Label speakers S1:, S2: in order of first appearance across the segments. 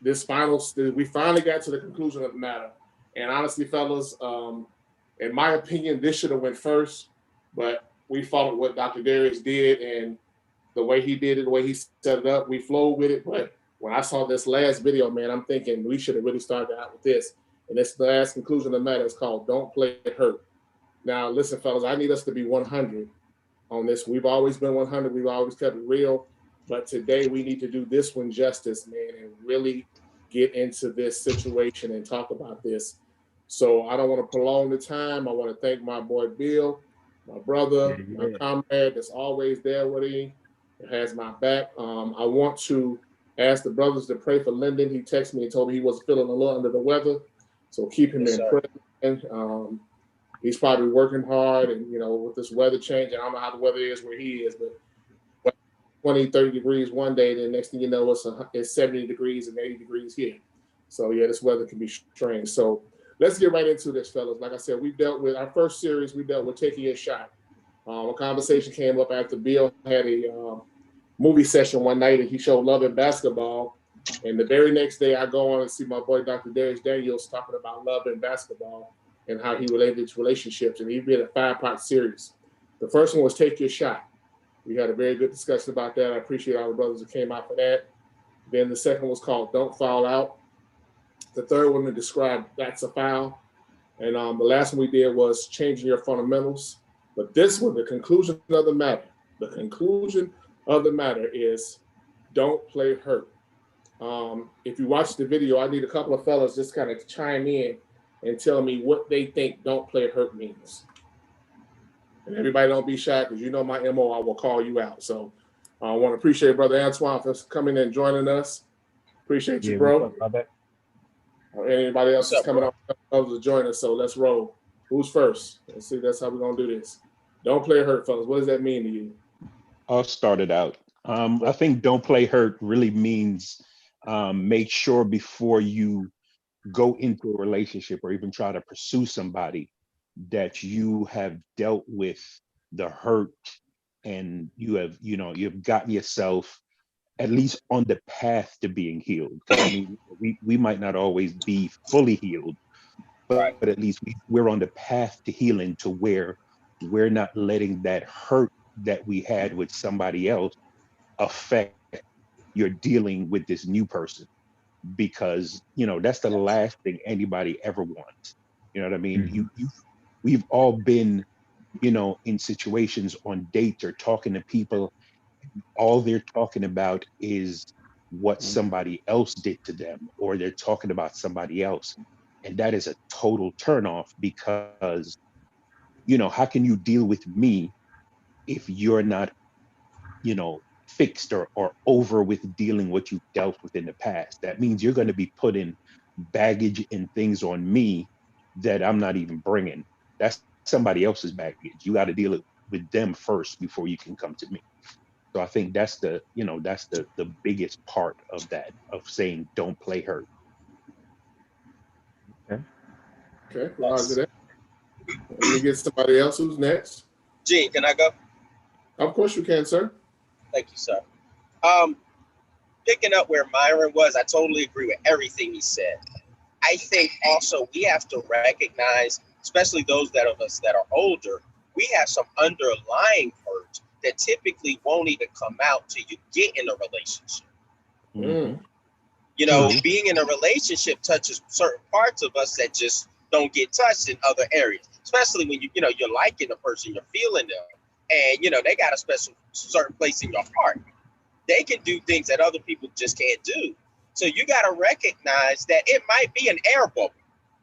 S1: we finally got to the conclusion of the matter. And honestly, fellas, in my opinion, this should have went first, but we followed what Dr. Darius did, and the way he did it, the way he set it up, we flowed with it. But when I saw this last video, man, I'm thinking we should have really started out with this. And this last conclusion of the matter is called "Don't Play Hurt." Now, listen, fellas, I need us to be 100 on this. We've always been 100. We've always kept it real. But today we need to do this one justice, man, and really get into this situation and talk about this. So I don't want to prolong the time. I want to thank my boy Bill, my brother, my comrade that's always there with me, that has my back. I want to ask the brothers to pray for Lyndon. He texted me and told me he was feeling a little under the weather. So keep him in prayer. He's probably working hard, and with this weather change, I don't know how the weather is where he is, but 20, 30 degrees one day, then next thing you know, it's 70 degrees and 80 degrees here. So yeah, this weather can be strange. So let's get right into this, fellas. Like I said, we dealt with our first series. We dealt with taking a shot. A conversation came up after Bill had a movie session one night, and he showed Love and Basketball. And the very next day, I go on and see my boy Dr. Darius Daniels talking about love and basketball and how he related to relationships. And he did a 5-part series. The first one was Take Your Shot. We had a very good discussion about that. I appreciate all the brothers that came out for that. Then the second was called Don't Foul Out. The third one described That's a Foul. And the last one we did was Changing Your Fundamentals. But this one, the conclusion of the matter is don't play hurt. If you watch the video, I need a couple of fellas just kind of chime in and tell me what they think don't play hurt means. And everybody don't be shy, because my MO, I will call you out. So I want to appreciate Brother Antoine for coming and joining us. Appreciate you, bro. Anybody else is coming up to join us, so let's roll. Who's first? Let's see, that's how we're going to do this. Don't play hurt, fellas. What does that mean to you?
S2: I'll start it out. I think don't play hurt really means make sure before you go into a relationship or even try to pursue somebody that you have dealt with the hurt, and you've gotten yourself at least on the path to being healed. I mean, we might not always be fully healed, but at least we're on the path to healing, to where we're not letting that hurt that we had with somebody else affect your dealing with this new person, because that's the last thing anybody ever wants. You know what I mean? Mm-hmm. We've all been in situations on dates or talking to people, all they're talking about is what somebody else did to them, or they're talking about somebody else, and that is a total turnoff, because how can you deal with me if you're not fixed or over with dealing what you've dealt with in the past? That means you're going to be putting baggage and things on me that I'm not even bringing. That's somebody else's baggage. You got to deal with them first before you can come to me. So I think that's the biggest part of that, of saying don't play hurt.
S1: Okay. Roger that. Let me get somebody else. Who's next?
S3: Gene, can I go?
S1: Of course you can, sir.
S3: Thank you, sir. Picking up where Myron was, I totally agree with everything he said. I think also we have to recognize, especially those of us that are older, we have some underlying hurt that typically won't even come out till you get in a relationship. Mm-hmm. Being in a relationship touches certain parts of us that just don't get touched in other areas, especially when you're liking the person, you're feeling them, and they got a certain place in your heart. They can do things that other people just can't do. So you got to recognize that it might be an air bubble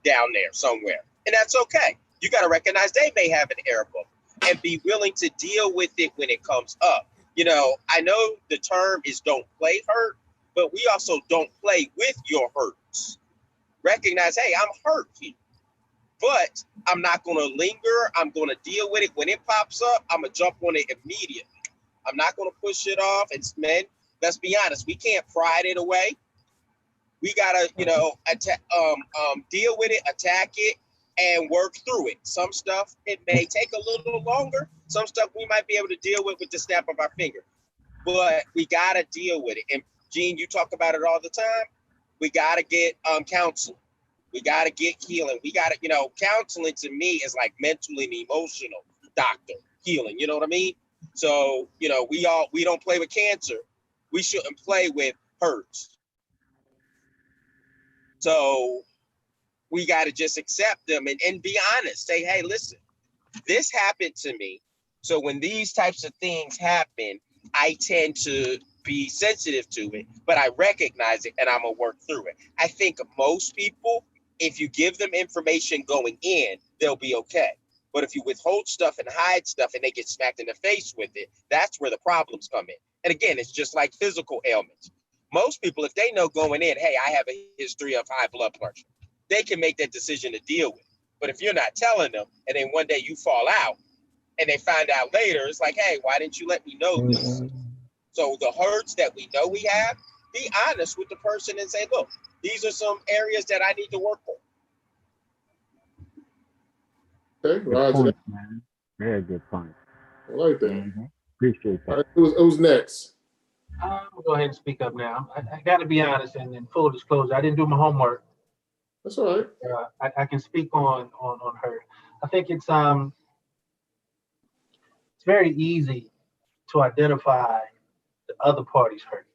S3: down there somewhere, and that's okay. You got to recognize they may have an air bubble and be willing to deal with it when it comes up. I know the term is don't play hurt, but we also don't play with your hurts. Recognize, hey, I'm hurt here, but I'm not going to linger. I'm going to deal with it. When it pops up, I'm going to jump on it immediately. I'm not going to push it off. And man, let's be honest, we can't pride it away. We got to, deal with it, attack it, and work through it. Some stuff, it may take a little longer. Some stuff we might be able to deal with the snap of our finger. But we got to deal with it. And Gene, you talk about it all the time. we got to get counseling. We got to get healing. We got to, counseling to me is like mental and emotional doctor healing. You know what I mean? So, we don't play with cancer. We shouldn't play with hurts. So we got to just accept them and be honest. Say, hey, listen, this happened to me. So when these types of things happen, I tend to be sensitive to it, but I recognize it and I'm going to work through it. I think most people, if you give them information going in, they'll be okay. But if you withhold stuff and hide stuff and they get smacked in the face with it, that's where the problems come in. And again, it's just like physical ailments. Most people, if they know going in, hey, I have a history of high blood pressure, they can make that decision to deal with it. But if you're not telling them and then one day you fall out and they find out later, it's like, hey, why didn't you let me know this? So the hurts that we know we have, be honest with the person and say, look, these are some areas that I need to work on.
S1: Okay,
S4: Good point, man. Very good point.
S1: I like that.
S4: Mm-hmm. Appreciate that.
S1: All right, who's next?
S5: I'm gonna go ahead and speak up now. I got to be honest, and in full disclosure, I didn't do my homework.
S1: That's all right.
S5: I can speak on her. I think it's very easy to identify the other party's hurt.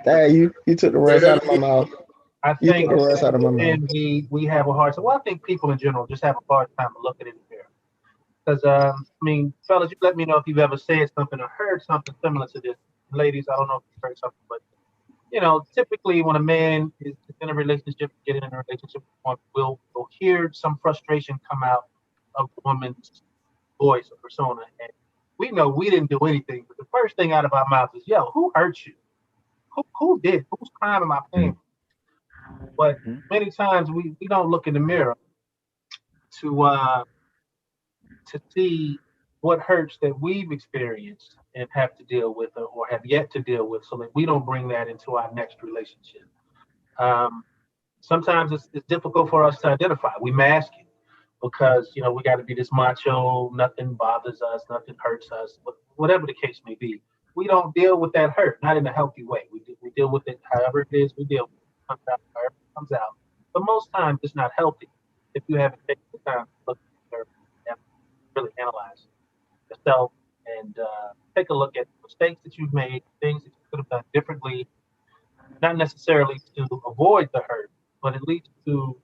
S6: Hey, you took the words out of my mouth.
S5: I think
S6: the words out of my mouth.
S5: and we have a hard time. Well, I think people in general just have a hard time looking in the mirror. Because fellas, you let me know if you've ever said something or heard something similar to this. Ladies, I don't know if you've heard something, but typically when a man is in a relationship, getting in a relationship, we'll hear some frustration come out of the woman's voice or persona, and we know we didn't do anything. But the first thing out of our mouth is, "Yo, who hurt you? Who did? Whose crime am I paying?" But many times we don't look in the mirror to see what hurts that we've experienced and have to deal with or have yet to deal with, so that we don't bring that into our next relationship. Sometimes it's difficult for us to identify. We mask it because we got to be this macho. Nothing bothers us. Nothing hurts us. Whatever the case may be, we don't deal with that hurt, not in a healthy way. We deal with it however it is. We deal with it. Comes out however it comes out. But most times it's not healthy if you haven't taken the time to look at it and really analyze yourself and take a look at mistakes that you've made, things that you could have done differently, not necessarily to avoid the hurt, but at least to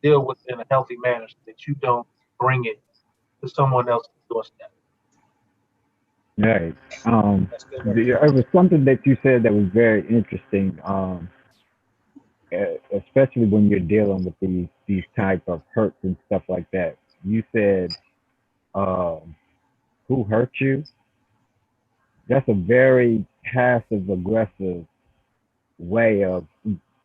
S5: deal with it in a healthy manner so that you don't bring it to someone else's doorstep.
S4: Right. It was something that you said that was very interesting, especially when you're dealing with these type of hurts and stuff like that. You said, who hurt you? That's a very passive aggressive way of,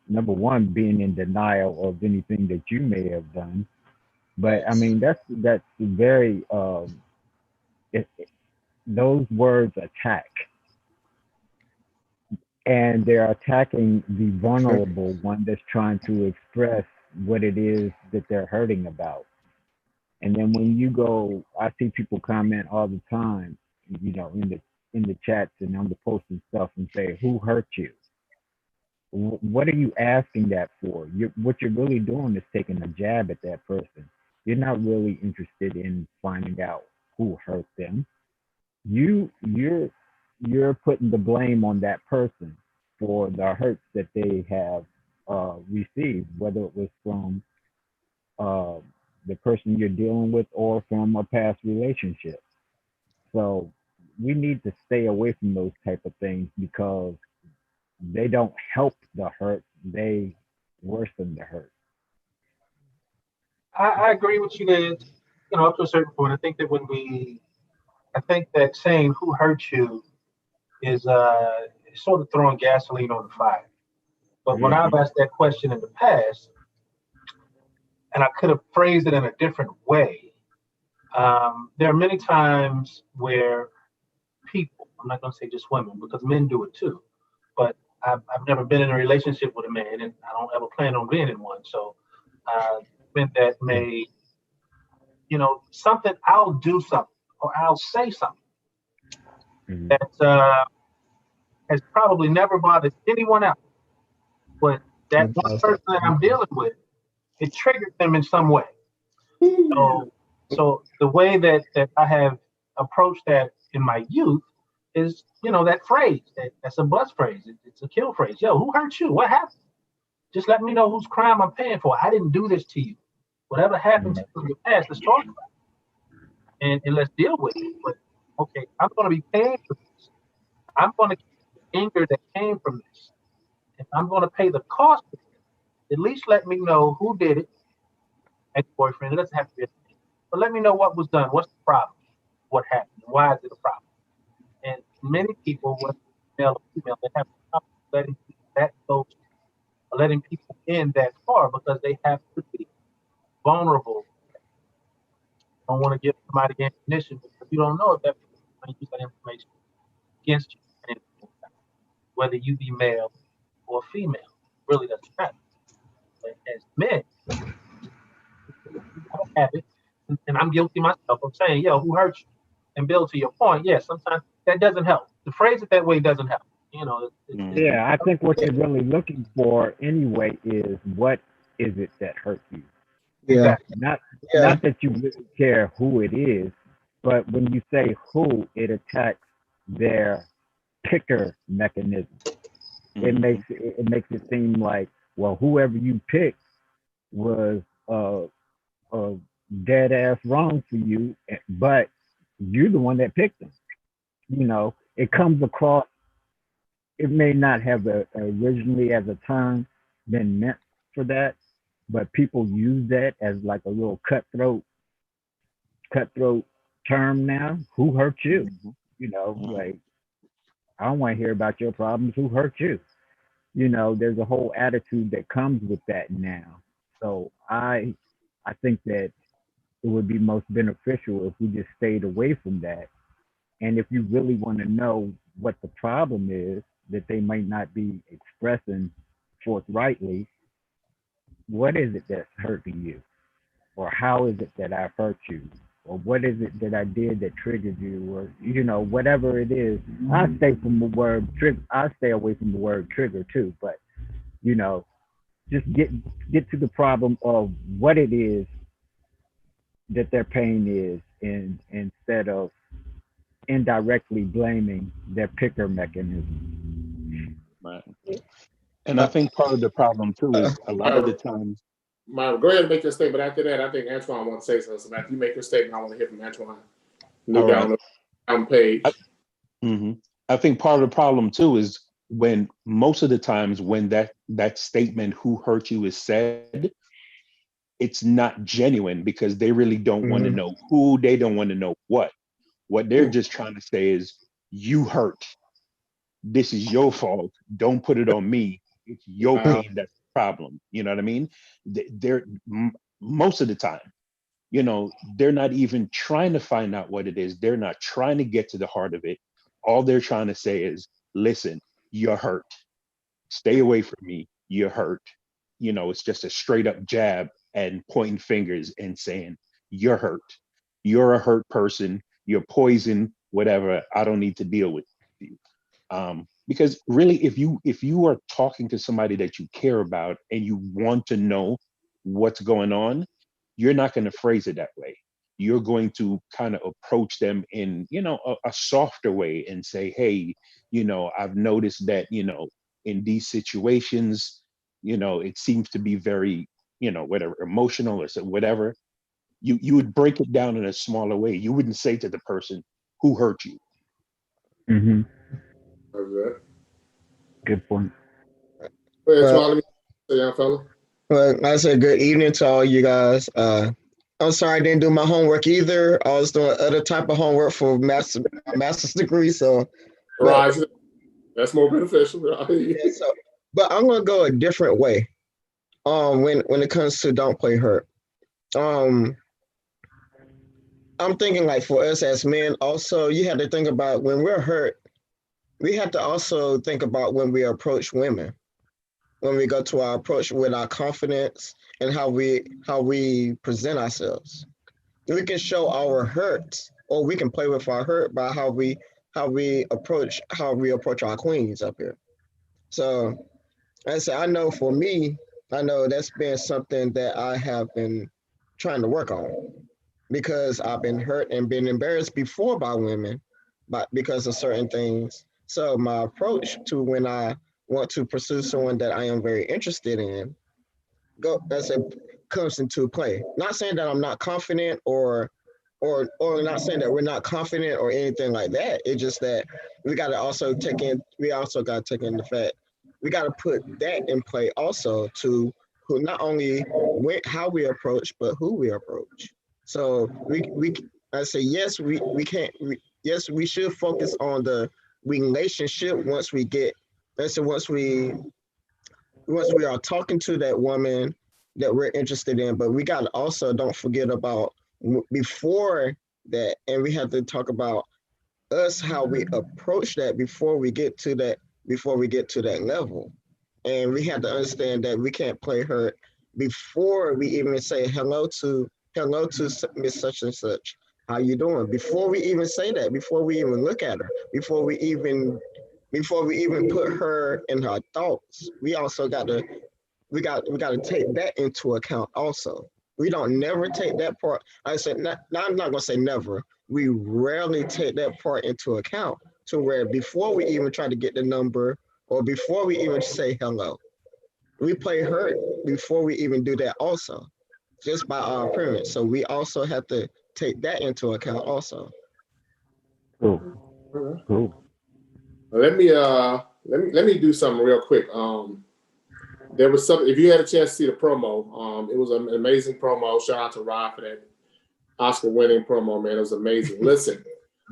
S4: number one, being in denial of anything that you may have done. But I mean, that's very those words attack, and they're attacking the vulnerable one that's trying to express what it is that they're hurting about. And then when you go, I see people comment all the time, in the chats and on the posts and stuff, and say, "Who hurt you?" What are you asking that for? What you're really doing is taking a jab at that person. You're not really interested in finding out who hurt them. You're putting the blame on that person for the hurts that they have received, whether it was from the person you're dealing with or from a past relationship. So we need to stay away from those type of things because they don't help the hurt, they worsen the hurt.
S5: I agree with you there, up to a certain point. I think that saying "who hurt you" is sort of throwing gasoline on the fire. But when I've asked that question in the past, and I could have phrased it in a different way, there are many times where people, I'm not going to say just women, because men do it too, but I've never been in a relationship with a man, and I don't ever plan on being in one. So men that may, I'll do something or I'll say something that has probably never bothered anyone else, But that
S6: That's
S5: one
S6: awesome.
S5: person that I'm dealing with, it triggered them in some way. So the way that I have approached that in my youth is, that phrase, that's a buzz phrase. It's a kill phrase. Yo, who hurt you? What happened? Just let me know whose crime I'm paying for. I didn't do this to you. Whatever happened to you in your past, let's talk about it. And let's deal with it. But okay, I'm going to be paying for this. I'm going to keep the anger that came from this. And I'm going to pay the cost of it. At least let me know who did it, ex-boyfriend. It doesn't have to be a thing. But let me know what was done. What's the problem? What happened? Why is it a problem? And many people, whether male or female, they have a problem letting that go, letting people in that far because they have to be vulnerable. Don't want to give somebody ammunition because you don't know if that person is going to use that information against you. Whether you be male or female, really doesn't matter. But as men, we have a habit, and I'm guilty myself of saying, "Yo, who hurt you?" And Bill, to your point, yes, sometimes that doesn't help. To phrase it that way doesn't help. It's
S4: Yeah, I think what you're really looking for anyway is what is it that hurt you?
S6: Yeah,
S5: exactly.
S4: Not
S6: yeah,
S4: not that you really care who it is, but when you say who, it attacks their picker mechanism. It makes it seem like, well, whoever you picked was uh dead ass wrong for you, but you're the one that picked them. It comes across. It may not have originally as a term been meant for that, but people use that as like a little cutthroat term now. Who hurt you? Like, I don't want to hear about your problems. Who hurt you? There's a whole attitude that comes with that now. So I think that it would be most beneficial if we just stayed away from that. And if you really want to know what the problem is that they might not be expressing forthrightly, what is it that's hurting you? Or how is it that I've hurt you? Or what is it that I did that triggered you? Or whatever it is. I stay away from the word trigger too, but you know, just get to the problem of what it is that their pain is, and instead of indirectly blaming their picker mechanism.
S2: Right. And I think part of the problem too is a lot of the times.
S1: Myra, go ahead and make your statement. After that, I think Antoine wants to say something. So after you make your statement, I want to hear from Antoine. New guy on the page.
S2: I think part of the problem too is when most of the times when that statement "who hurt you" is said, it's not genuine because they really don't want to know who. They don't want to know what. What they're just trying to say is, "You hurt. This is your fault. Don't put it on me. It's your pain that's the problem." You know what I mean? They're most of the time, they're not even trying to find out what it is. They're not trying to get to the heart of it. All they're trying to say is, listen, you're hurt. Stay away from me. You're hurt. It's just a straight up jab and pointing fingers and saying, you're hurt. You're a hurt person. You're poison, whatever. I don't need to deal with you. Because really, if you are talking to somebody that you care about and you want to know what's going on, you're not going to phrase it that way. You're going to kind of approach them in, a softer way and say, hey, I've noticed that, in these situations, it seems to be very, whatever, emotional or so, whatever. You would break it down in a smaller way. You wouldn't say to the person, who hurt you?
S4: Mm-hmm.
S1: Okay.
S4: Good point.
S1: Go ahead,
S6: well,
S1: Antoine. Let me say, young fella.
S6: well, I said good evening to all you guys. I'm sorry I didn't do my homework either. I was doing other type of homework for master's degree. So, but
S1: Rise. That's more beneficial.
S6: yeah, but I'm gonna go a different way. When it comes to don't play hurt. Um, I'm thinking like for us as men, also you have to think about when we're hurt. We have to also think about when we approach women, when we go to our approach with our confidence and how we present ourselves. We can show our hurts, or we can play with our hurt by how we approach our queens up here. So I said, I know for me, I know that's been something that I have been trying to work on because I've been hurt and been embarrassed before by women, but because of certain things. So my approach to when I want to pursue someone that I am very interested in, go that's a comes into play. Not saying that I'm not confident or not saying that we're not confident or anything like that. It's just that we also gotta take in the fact we gotta put that in play also to who not only how we approach but who we approach. So we I say yes we can't yes we should focus on the relationship once we get let's say once we are talking to that woman that we're interested in, but we got to also don't forget about before that, and we have to talk about us how we approach that before we get to that level, and we have to understand that we can't play her before we even say hello to Miss Such and Such. How you doing? Before we even say that, before we even look at her, before we even put her in her thoughts, we also got to we got to take that into account also. We don't never take that part. I said, I'm not gonna say never. We rarely take that part into account to where before we even try to get the number or before we even say hello, we play hurt before we even do that also, just by our appearance. So we also have to take that into account also.
S4: Cool. Cool.
S1: Let me do something real quick. There was something. If you had a chance to see the promo, it was an amazing promo. Shout out to Rob for that Oscar-winning promo, man. It was amazing. Listen,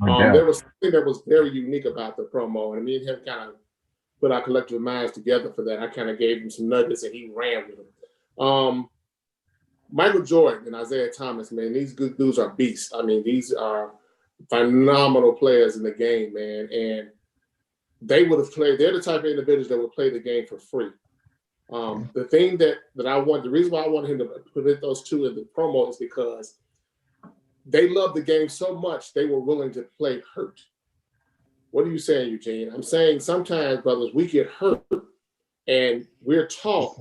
S1: there was something that was very unique about the promo, and me and him kind of put our collective minds together for that. I kind of gave him some nuggets, and he ran with them. Michael Jordan and Isaiah Thomas, man, these good dudes are beasts. I mean, these are phenomenal players in the game, man, and they would have played. They're the type of individuals that would play the game for free. The thing that I wanted, the reason why I wanted him to put those two in the promo is because they love the game so much they were willing to play hurt. What are you saying, Eugene? I'm saying sometimes, brothers, we get hurt, and we're taught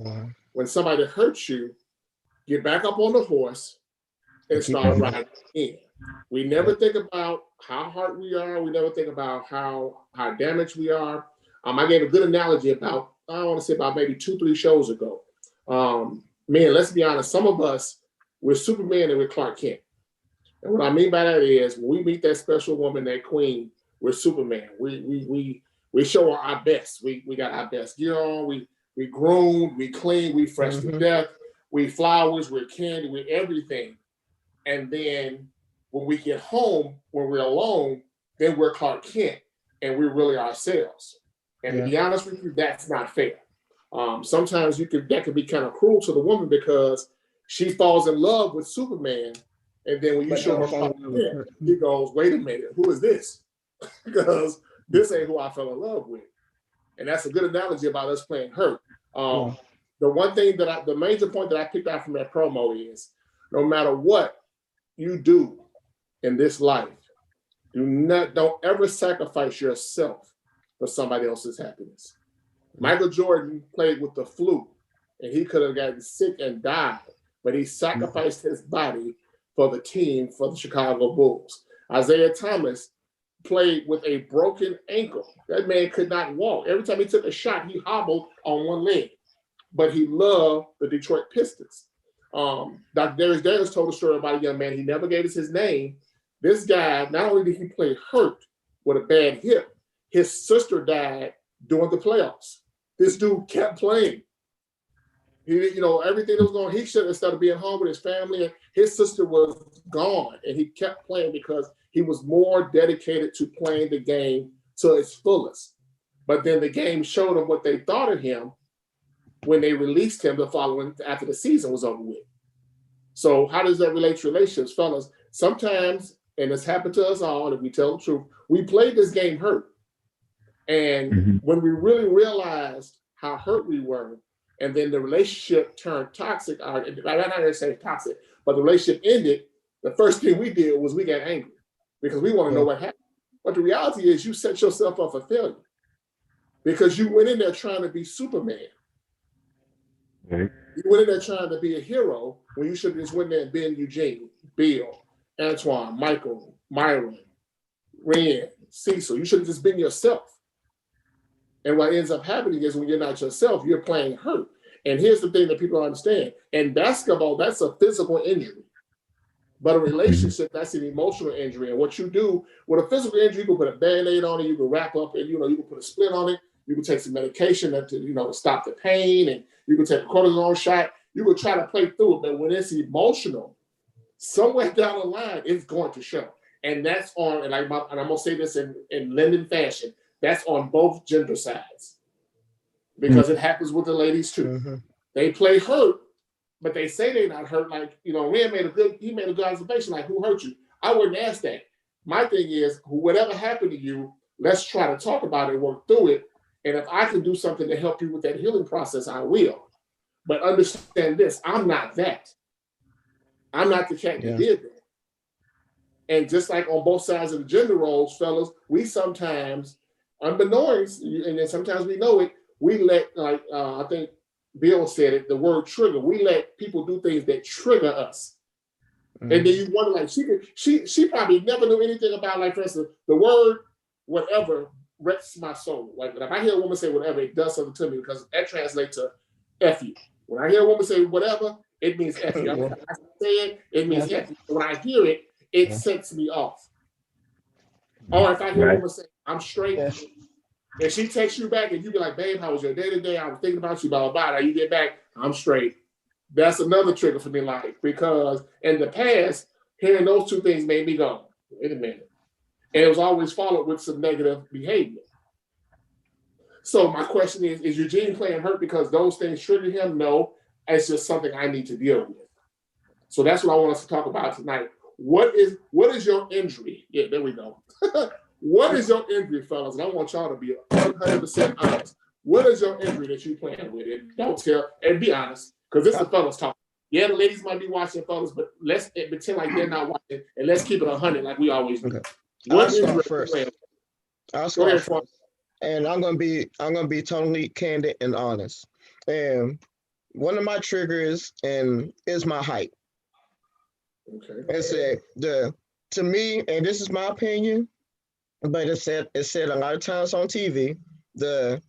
S1: when somebody hurts you, get back up on the horse and start riding in. We never think about how hurt we are. We never think about how damaged we are. I gave a good analogy about, I want to say about maybe 2-3 shows ago. Man, let's be honest, some of us, we're Superman and we're Clark Kent. And what I mean by that is when we meet that special woman, that queen, we're Superman. We show our best. We got our best gear on. We groomed, we clean, we fresh to death, we flowers, we're candy, we're everything. And then when we get home, when we're alone, then we're Clark Kent and we're really ourselves. And to be honest with you, that's not fair. Sometimes that could be kind of cruel to the woman because she falls in love with Superman, and then when you show her Clark Kent, she goes, "Wait a minute, who is this?" Because this ain't who I fell in love with. And that's a good analogy about us playing hurt. The one thing the major point that I picked out from that promo is, no matter what you do in this life, don't ever sacrifice yourself for somebody else's happiness. Michael Jordan played with the flu, and he could have gotten sick and died, but he sacrificed his body for the team, for the Chicago Bulls. Isaiah Thomas played with a broken ankle. That man could not walk. Every time he took a shot, he hobbled on one leg, but he loved the Detroit Pistons. Dr. Darius told a story about a young man. He never gave us his name. This guy, not only did he play hurt with a bad hip, his sister died during the playoffs. This dude kept playing. Everything that was going on, he should have started being home with his family. And his sister was gone, and he kept playing because he was more dedicated to playing the game to its fullest. But then the game showed him what they thought of him when they released him after the season was over with. So how does that relate to relationships, fellas? Sometimes, and it's happened to us all, if we tell the truth, we played this game hurt. And when we really realized how hurt we were, and then the relationship turned toxic, I'm not going to say toxic, but the relationship ended, the first thing we did was we got angry because we want to know what happened. But the reality is you set yourself up for failure because you went in there trying to be Superman.
S4: Right.
S1: You went in there trying to be a hero when you should have just went there and been Eugene, Bill, Antoine, Michael, Myron, Ren, Cecil. You should have just been yourself. And what ends up happening is when you're not yourself, you're playing hurt. And here's the thing that people don't understand. In basketball, that's a physical injury. But a relationship, that's an emotional injury. And what you do with a physical injury, you can put a Band-Aid on it, you can wrap up, and you can put a splint on it, you can take some medication to stop the pain, and you can take a cortisone shot. You can try to play through it. But when it's emotional, somewhere down the line, it's going to show. And that's on, and I'm gonna say this in Linden fashion, that's on both gender sides. Because it happens with the ladies too.
S6: Mm-hmm.
S1: They play hurt, but they say they're not hurt. Like, Ren made a good observation, like, who hurt you? I wouldn't ask that. My thing is, whatever happened to you, let's try to talk about it, work through it. And if I can do something to help you with that healing process, I will. But understand this, I'm not that. I'm not the cat that did that. And just like on both sides of the gender roles, fellas, we sometimes, unbeknownst, and then sometimes we know it, we let, I think Bill said it, the word trigger. We let people do things that trigger us. Mm-hmm. And then you wonder, like, she probably never knew anything about, like, for instance, the word whatever wrecks my soul. Like, if I hear a woman say whatever, it does something to me because that translates to F you. When I hear a woman say whatever, it means F you. When I say it means F you. When I hear it, it sets me off. Or if I hear a woman say, I'm straight, and she texts you back and you be like, babe, how was your day today? I was thinking about you, blah, blah, blah. Now you get back, I'm straight. That's another trigger for me, like, because in the past, hearing those two things made me go, wait a minute. And it was always followed with some negative behavior. So my question is Eugene playing hurt because those things trigger him? No, it's just something I need to deal with. So that's what I want us to talk about tonight. What is your injury? Yeah, there we go. What is your injury, fellas? And I want y'all to be 100% honest. What is your injury that you playing with? And don't tell, and be honest, because this is the fellas talking. Yeah, the ladies might be watching, fellas, but let's pretend like they're not watching, and let's keep it 100 like we always do. Okay.
S6: What injury first? I'll start first. And I'm gonna be totally candid and honest. And one of my triggers is my height. Okay. It's to me, and this is my opinion, but it said a lot of times on TV, the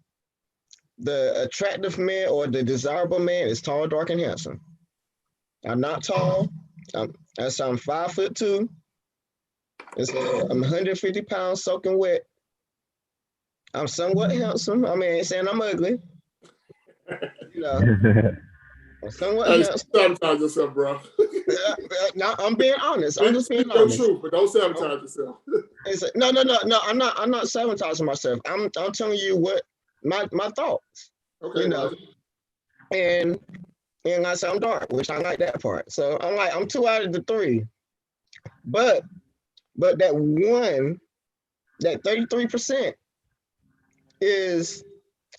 S6: attractive man or the desirable man is tall, dark, and handsome. I'm not tall. I'm 5'2". I'm 150 pounds soaking wet. I'm somewhat handsome. I mean, I ain't saying I'm ugly. I'm somewhat handsome.
S1: Sabotage yourself, bro.
S6: No, I'm being honest. I'm just being honest.
S1: Truth, but don't sabotage yourself.
S6: No. I'm not sabotaging myself. I'm telling you what my thoughts. Okay. And I say I'm dark, which I like that part. So I'm 2 out of the 3. But that 33% is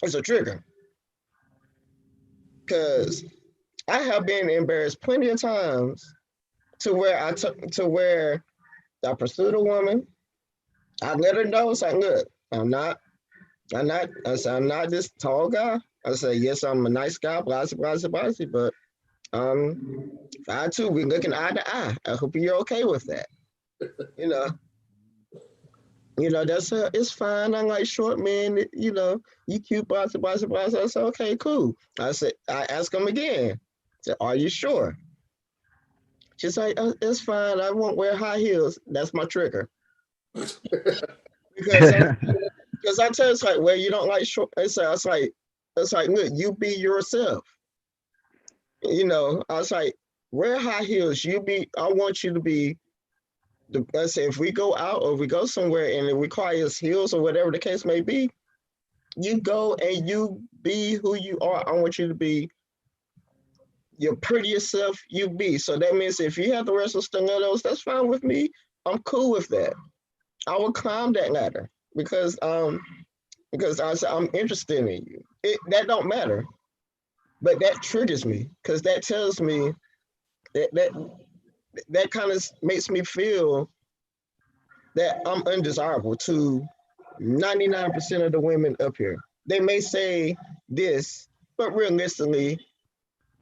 S6: a trigger. Because I have been embarrassed plenty of times to where I pursued a woman. I let her know, it's like, look, I'm not this tall guy. I say, yes, I'm a nice guy, blah, blah, blah, but 5'2", we're looking eye to eye. I hope you're okay with that. That's it's fine. I like short men, you cute, blah, blah, blah. I said, okay, cool. I ask him again. I said, are you sure? She's like, it's fine. I won't wear high heels. That's my trigger. because I tell her, it's like, well, you don't like short. It's like, look, you be yourself. I was like, wear high heels. I want you to be. Let's say if we go out or we go somewhere and it requires heels or whatever the case may be, you go and you be who you are. I want you to be your prettiest self you be. So that means if you have to wear some stilettos, that's fine with me. I'm cool with that. I will climb that ladder because I said I'm interested in you. That don't matter, but that triggers me because that tells me that kind of makes me feel that I'm undesirable to 99% of the women up here. They may say this, but realistically,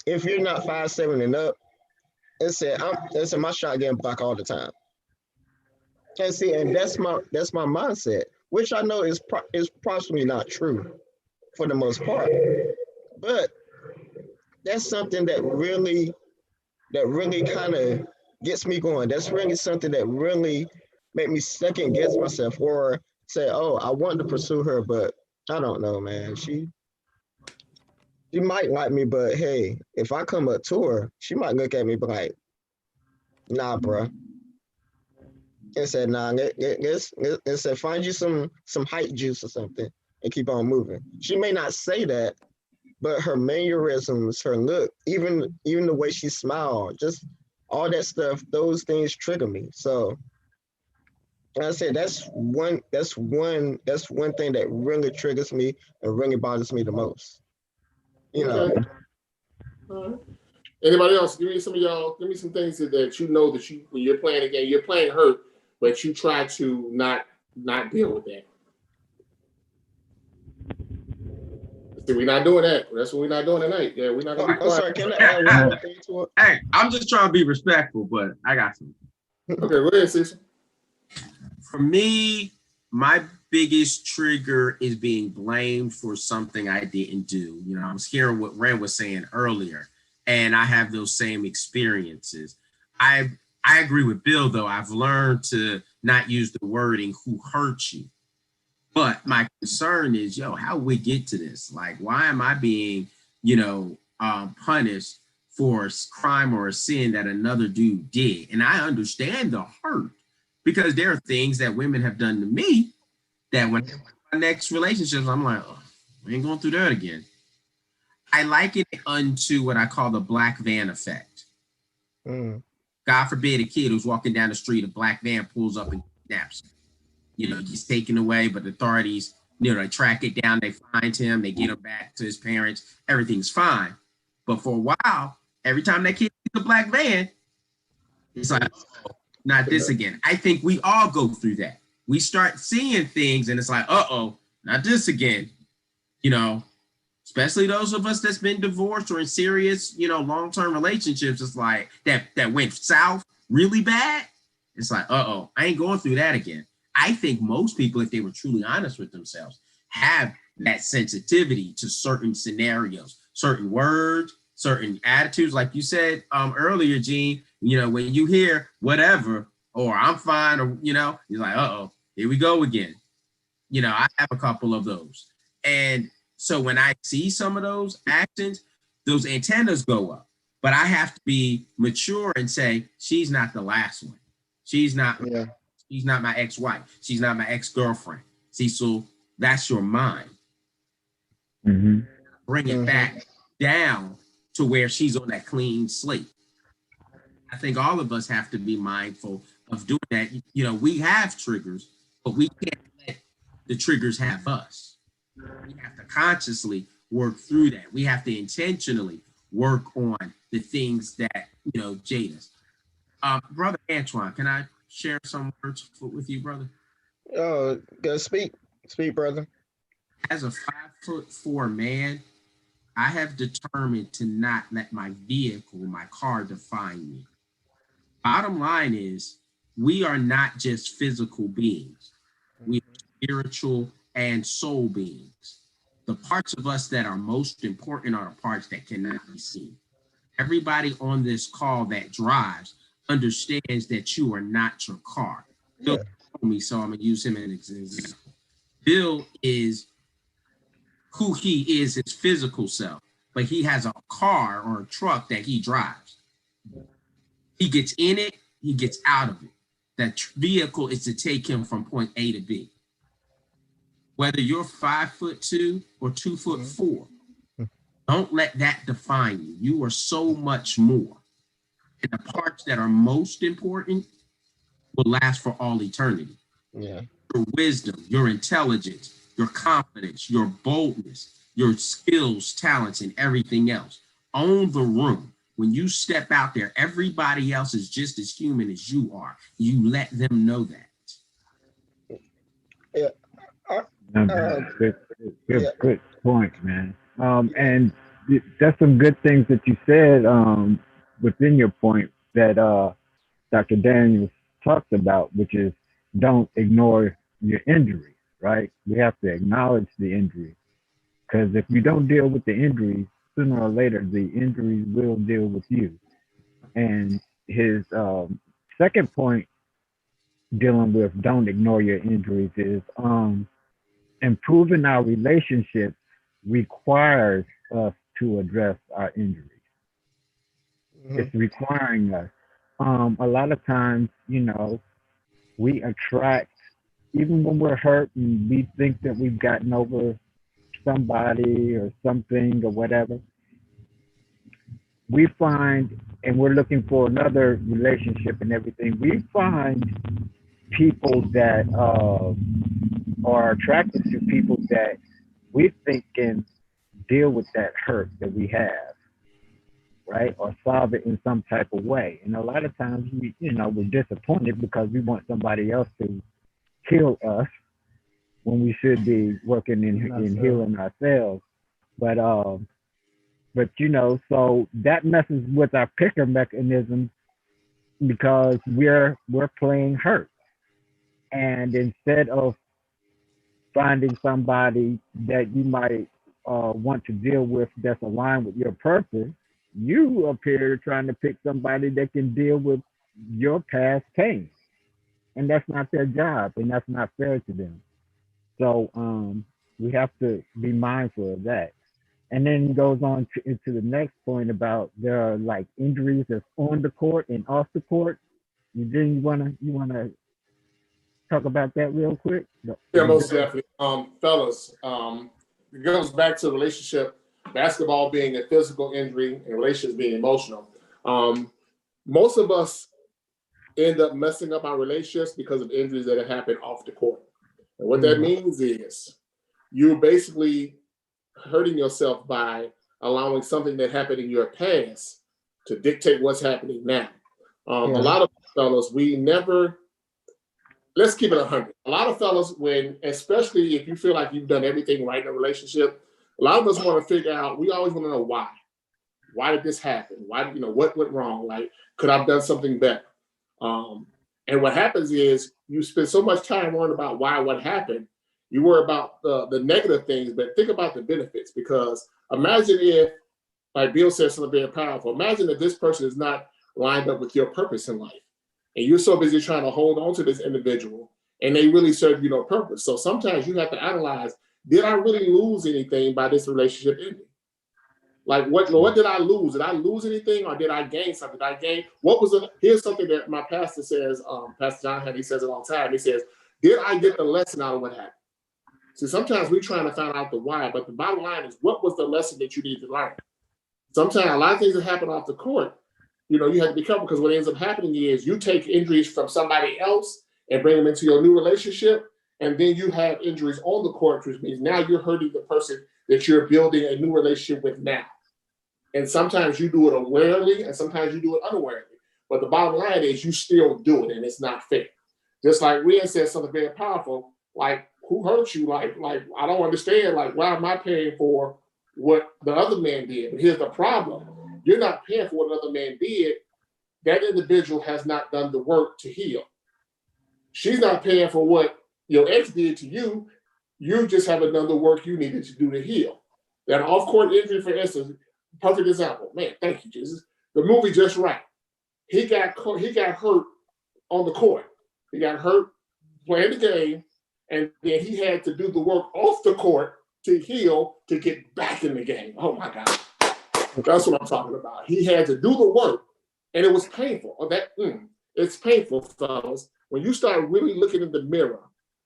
S6: If you're not 5'7" and up, it's my shot getting blocked all the time. And see, and that's my mindset, which I know is possibly not true for the most part. But that's something that really kind of gets me going. That's really something that really make me second guess myself or say, oh, I want to pursue her, but I don't know, man. She might like me, but hey, if I come up to her, she might look at me but like, nah, bro. And said, nah, let's say find you some height juice or something and keep on moving. She may not say that, but her mannerisms, her look, even the way she smiled, just all that stuff, those things trigger me. So like I said, that's one thing that really triggers me and really bothers me the most. You know,
S1: Okay. All right. Anybody else? Give me some of y'all. Give me some things that you know that you when you're playing a game, you're playing hurt, but you try to not deal with that. See, we're not doing that. That's what we're not doing tonight. Yeah, we're not gonna be
S6: I'm
S1: quiet.
S6: sorry, can I add one more thing to it?
S7: Hey, I'm just trying to be respectful, but I got some.
S1: Okay, go ahead, Cecil.
S7: For me, my biggest trigger is being blamed for something I didn't do. You know, I was hearing what Ren was saying earlier, and I have those same experiences. I agree with Bill, though. I've learned to not use the wording "who hurt you." But my concern is, how we get to this? Like, why am I being, punished for a crime or a sin that another dude did? And I understand the hurt because there are things that women have done to me that when my next relationships, I'm like, oh, I ain't going through that again. I liken it unto what I call the black van effect.
S6: Mm.
S7: God forbid a kid who's walking down the street, a black van pulls up and kidnaps him. He's taken away, but the authorities, they track it down, they find him, they get him back to his parents, everything's fine. But for a while, every time that kid sees a black van, it's like, oh, not this again. I think we all go through that. We start seeing things and it's like, not this again. Especially those of us that's been divorced or in serious, long-term relationships, it's like that went south really bad. It's like, I ain't going through that again. I think most people, if they were truly honest with themselves, have that sensitivity to certain scenarios, certain words, certain attitudes. Like you said earlier, Gene, when you hear whatever, or I'm fine, or, you're like, here we go again. I have a couple of those. And so when I see some of those actions, those antennas go up. But I have to be mature and say, she's not the last one. She's not.
S6: Yeah.
S7: She's not my ex-wife. She's not my ex-girlfriend. Cecil, that's your mind.
S4: Mm-hmm.
S7: Bring it back down to where she's on that clean slate. I think all of us have to be mindful of doing that. We have triggers, but we can't let the triggers have us. We have to consciously work through that. We have to intentionally work on the things that, jade us. Brother Antoine, can I share some words with you, brother?
S6: Oh, go speak, brother.
S7: As a 5'4" man, I have determined to not let my vehicle, my car, define me. Bottom line is, we are not just physical beings. We are spiritual and soul beings. The parts of us that are most important are the parts that cannot be seen. Everybody on this call that drives understands that you are not your car. Bill told me, so I'm gonna use him as an example. Bill is who he is, his physical self, but he has a car or a truck that he drives. He gets in it, he gets out of it. That vehicle is to take him from point A to B. Whether you're 5'2" or 2'4", don't let that define you. You are so much more. And the parts that are most important will last for all eternity.
S6: Yeah.
S7: Your wisdom, your intelligence, your confidence, your boldness, your skills, talents, and everything else. Own the room. When you step out there, everybody else is just as human as you are. You let them know that.
S6: Yeah.
S4: Good point, man. And that's some good things that you said within your point that Dr. Daniels talked about, which is don't ignore your injuries, right? We have to acknowledge the injury because if you don't deal with the injuries, sooner or later the injuries will deal with you. And his second point dealing with don't ignore your injuries is improving our relationships requires us to address our injuries. It's requiring us. A lot of times, we attract, even when we're hurt and we think that we've gotten over somebody or something or whatever, we find, and we're looking for another relationship and everything, we find people that are attracted to people that we think can deal with that hurt that we have, right? Or solve it in some type of way. And a lot of times we're disappointed because we want somebody else to heal us when we should be working in healing ourselves. But so that messes with our picker mechanism because we're playing hurt. And instead of finding somebody that you might want to deal with that's aligned with your purpose, you appear trying to pick somebody that can deal with your past pain. And that's not their job, and that's not fair to them. So we have to be mindful of that. And then goes on into the next point about there are like injuries that's on the court and off the court. You wanna talk about that real quick?
S1: Yeah, most definitely. Fellas, it goes back to relationship, basketball being a physical injury and relationships being emotional. Most of us end up messing up our relationships because of injuries that have happened off the court. And what that means is you're basically hurting yourself by allowing something that happened in your past to dictate what's happening now. A lot of fellas, let's keep it 100. A lot of fellas, especially if you feel like you've done everything right in a relationship, a lot of us want to figure out, we always want to know why. Why did this happen? Why, what went wrong? Like, could I have done something better? And what happens is you spend so much time worrying about what happened. You worry about the negative things, but think about the benefits. Because imagine if, like Bill said, something very powerful. Imagine that this person is not lined up with your purpose in life. And you're so busy trying to hold on to this individual, and they really serve you no purpose. So sometimes you have to analyze, did I really lose anything by this relationship ending? Like, what did I lose? Did I lose anything, or did I gain something? Did I gain? Here's something that my pastor says, Pastor John, he says it all the time. He says, did I get the lesson out of what happened? So sometimes we're trying to find out the why, but the bottom line is, what was the lesson that you need to learn? Sometimes a lot of things that happen off the court, you have to be careful, because what ends up happening is you take injuries from somebody else and bring them into your new relationship, and then you have injuries on the court, which means now you're hurting the person that you're building a new relationship with now. And sometimes you do it awarely, and sometimes you do it unawarely. But the bottom line is you still do it, and it's not fair. Just like Rian said something very powerful, like, who hurt you? Like I don't understand. Like, why am I paying for what the other man did? But here's the problem. You're not paying for what another man did. That individual has not done the work to heal. She's not paying for what your ex did to you. You just haven't done the work you needed to do to heal. That off-court injury, for instance, perfect example. Man, thank you, Jesus. The movie Just Right. He got hurt on the court. He got hurt playing the game, and then he had to do the work off the court to heal, to get back in the game. Oh my God. That's what I'm talking about. He had to do the work, and it was painful. It's painful, fellas. When you start really looking in the mirror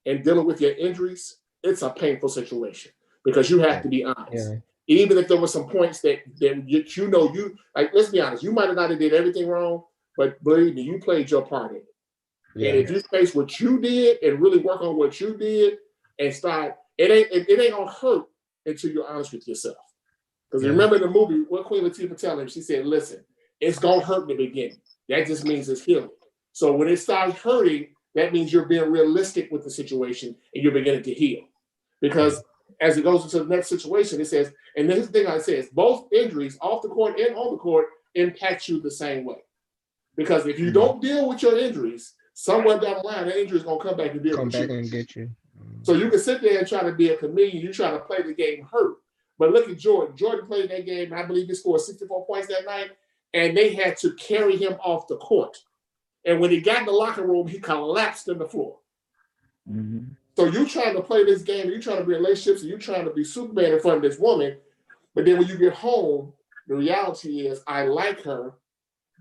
S1: and dealing with your injuries, it's a painful situation, because you have to be honest. Yeah. Even if there were some points that let's be honest, you might have not did everything wrong, but believe me, you played your part in it. Yeah. And if you face what you did and really work on what you did and start, it ain't gonna hurt until you're honest with yourself. Because remember the movie, what Queen Latifah tell him, she said, listen, it's gonna hurt in the beginning. That just means it's healing. So when it starts hurting, that means you're being realistic with the situation and you're beginning to heal. Because as it goes into the next situation, it says, and this thing I says, both injuries off the court and on the court impact you the same way. Because if you don't deal with your injuries, somewhere down the line, the injury is going to come back and deal
S6: Come
S1: with
S6: back
S1: you.
S6: and get you.
S1: So you can sit there and try to be a chameleon. You try to play the game hurt. But look at Jordan. Jordan played that game, and I believe he scored 64 points that night, and they had to carry him off the court. And when he got in the locker room, he collapsed on the floor.
S4: Mm-hmm.
S1: So you trying to play this game, you trying to be in relationships, and you trying to be Superman in front of this woman. But then when you get home, the reality is I like her,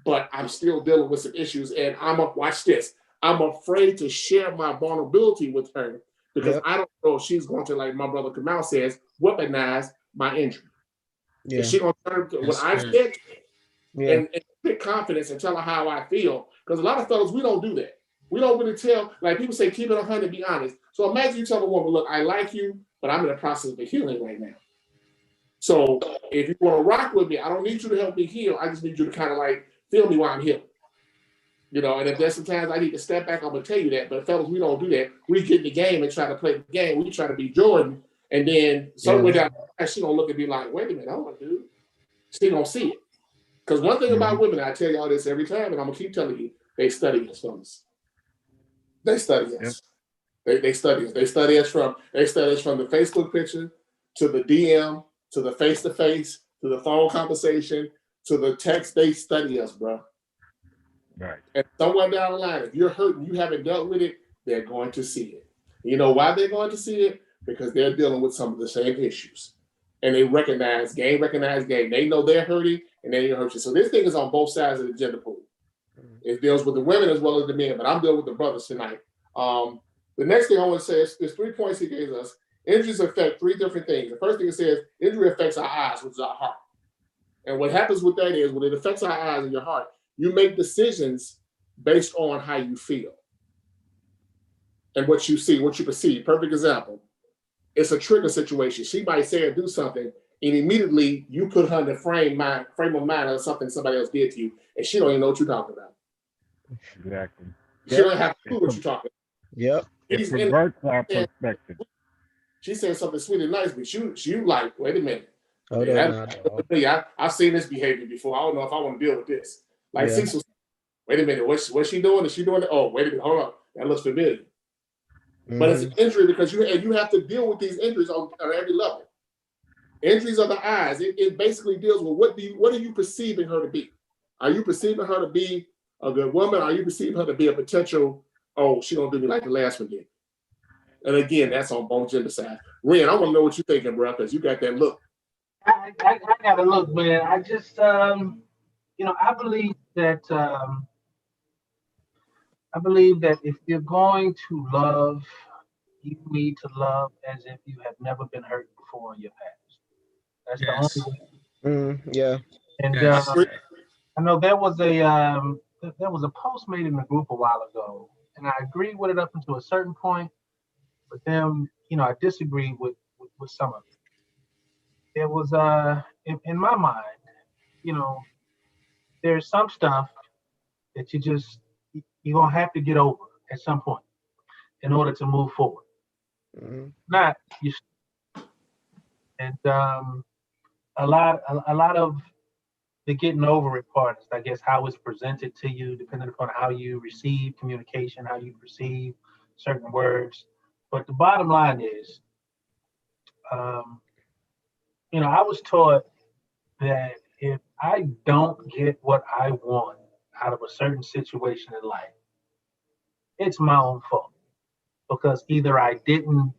S1: but I'm still dealing with some issues. And watch this. I'm afraid to share my vulnerability with her because I don't know if she's going to, like my brother Kamal says, weaponize my injury.
S6: Yeah.
S1: Is she going to turn to what I said and take confidence and tell her how I feel? Because a lot of fellas, we don't do that. We don't really tell, like people say, keep it 100, be honest. So imagine you tell a woman, look, I like you, but I'm in the process of healing right now. So if you want to rock with me, I don't need you to help me heal. I just need you to kind of like feel me while I'm healing. You know, and if there's sometimes I need to step back, I'm going to tell you that. But fellas, we don't do that. We get in the game and try to play the game. We try to be Jordan. And then somewhere down there, she going to look and be like, wait a minute, hold on, dude. She going to see it. Because one thing about women, I tell y'all this every time, and I'm going to keep telling you, they study us, fellas. They study us. They study us. They study us from the Facebook picture to the DM to the face-to-face to the phone conversation to the text. They study us, bro.
S4: Right.
S1: And somewhere down the line, if you're hurt and you haven't dealt with it, they're going to see it. You know why they're going to see it? Because they're dealing with some of the same issues. And they recognize game. They know they're hurting and they hurt you. So this thing is on both sides of the gender pool. It deals with the women as well as the men, but I'm dealing with the brothers tonight. The next thing I want to say is there's 3 points he gave us. Injuries affect 3 different things. The first thing it says, injury affects our eyes, which is our heart. And what happens with that is when it affects our eyes and your heart, you make decisions based on how you feel and what you see, what you perceive. Perfect example. It's a trigger situation. She might say or do something, and immediately you put her in the frame of mind of something somebody else did to you, and she don't even know what you're talking about.
S4: Exactly.
S1: She don't have to do what you're talking about.
S6: Yep.
S4: It perverts our perspective.
S1: She said something sweet and nice, but you like, wait a minute.
S6: Oh,
S1: I've seen this behavior before. I don't know if I want to deal with this. Like Cecil, wait a minute, what's she doing? Is she doing it? Oh, wait a minute, hold on. That looks familiar. But it's an injury because you have to deal with these injuries on every level. Injuries of the eyes. It basically deals with what are you perceiving her to be? Are you perceiving her to be a good woman? Are you perceiving her to be a potential, she gonna do me like the last one did? And again, that's on both gender sides. Ren, I want to know what you're thinking, bro, because you got that look.
S5: I got to look, man. I just, I believe that if you're going to love, you need to love as if you have never been hurt before in your past. That's the only way.
S6: Yeah.
S5: And I know there was a post made in the group a while ago, and I agreed with it up until a certain point, but then I disagreed with some of it. There was in my mind, there's some stuff that you're gonna have to get over at some point in order to move forward. Not you. And a lot of the getting over it part is, I guess, how it's presented to you, depending upon how you receive communication, how you perceive certain words. But the bottom line is, I was taught that if I don't get what I want out of a certain situation in life, it's my own fault. Because either I didn't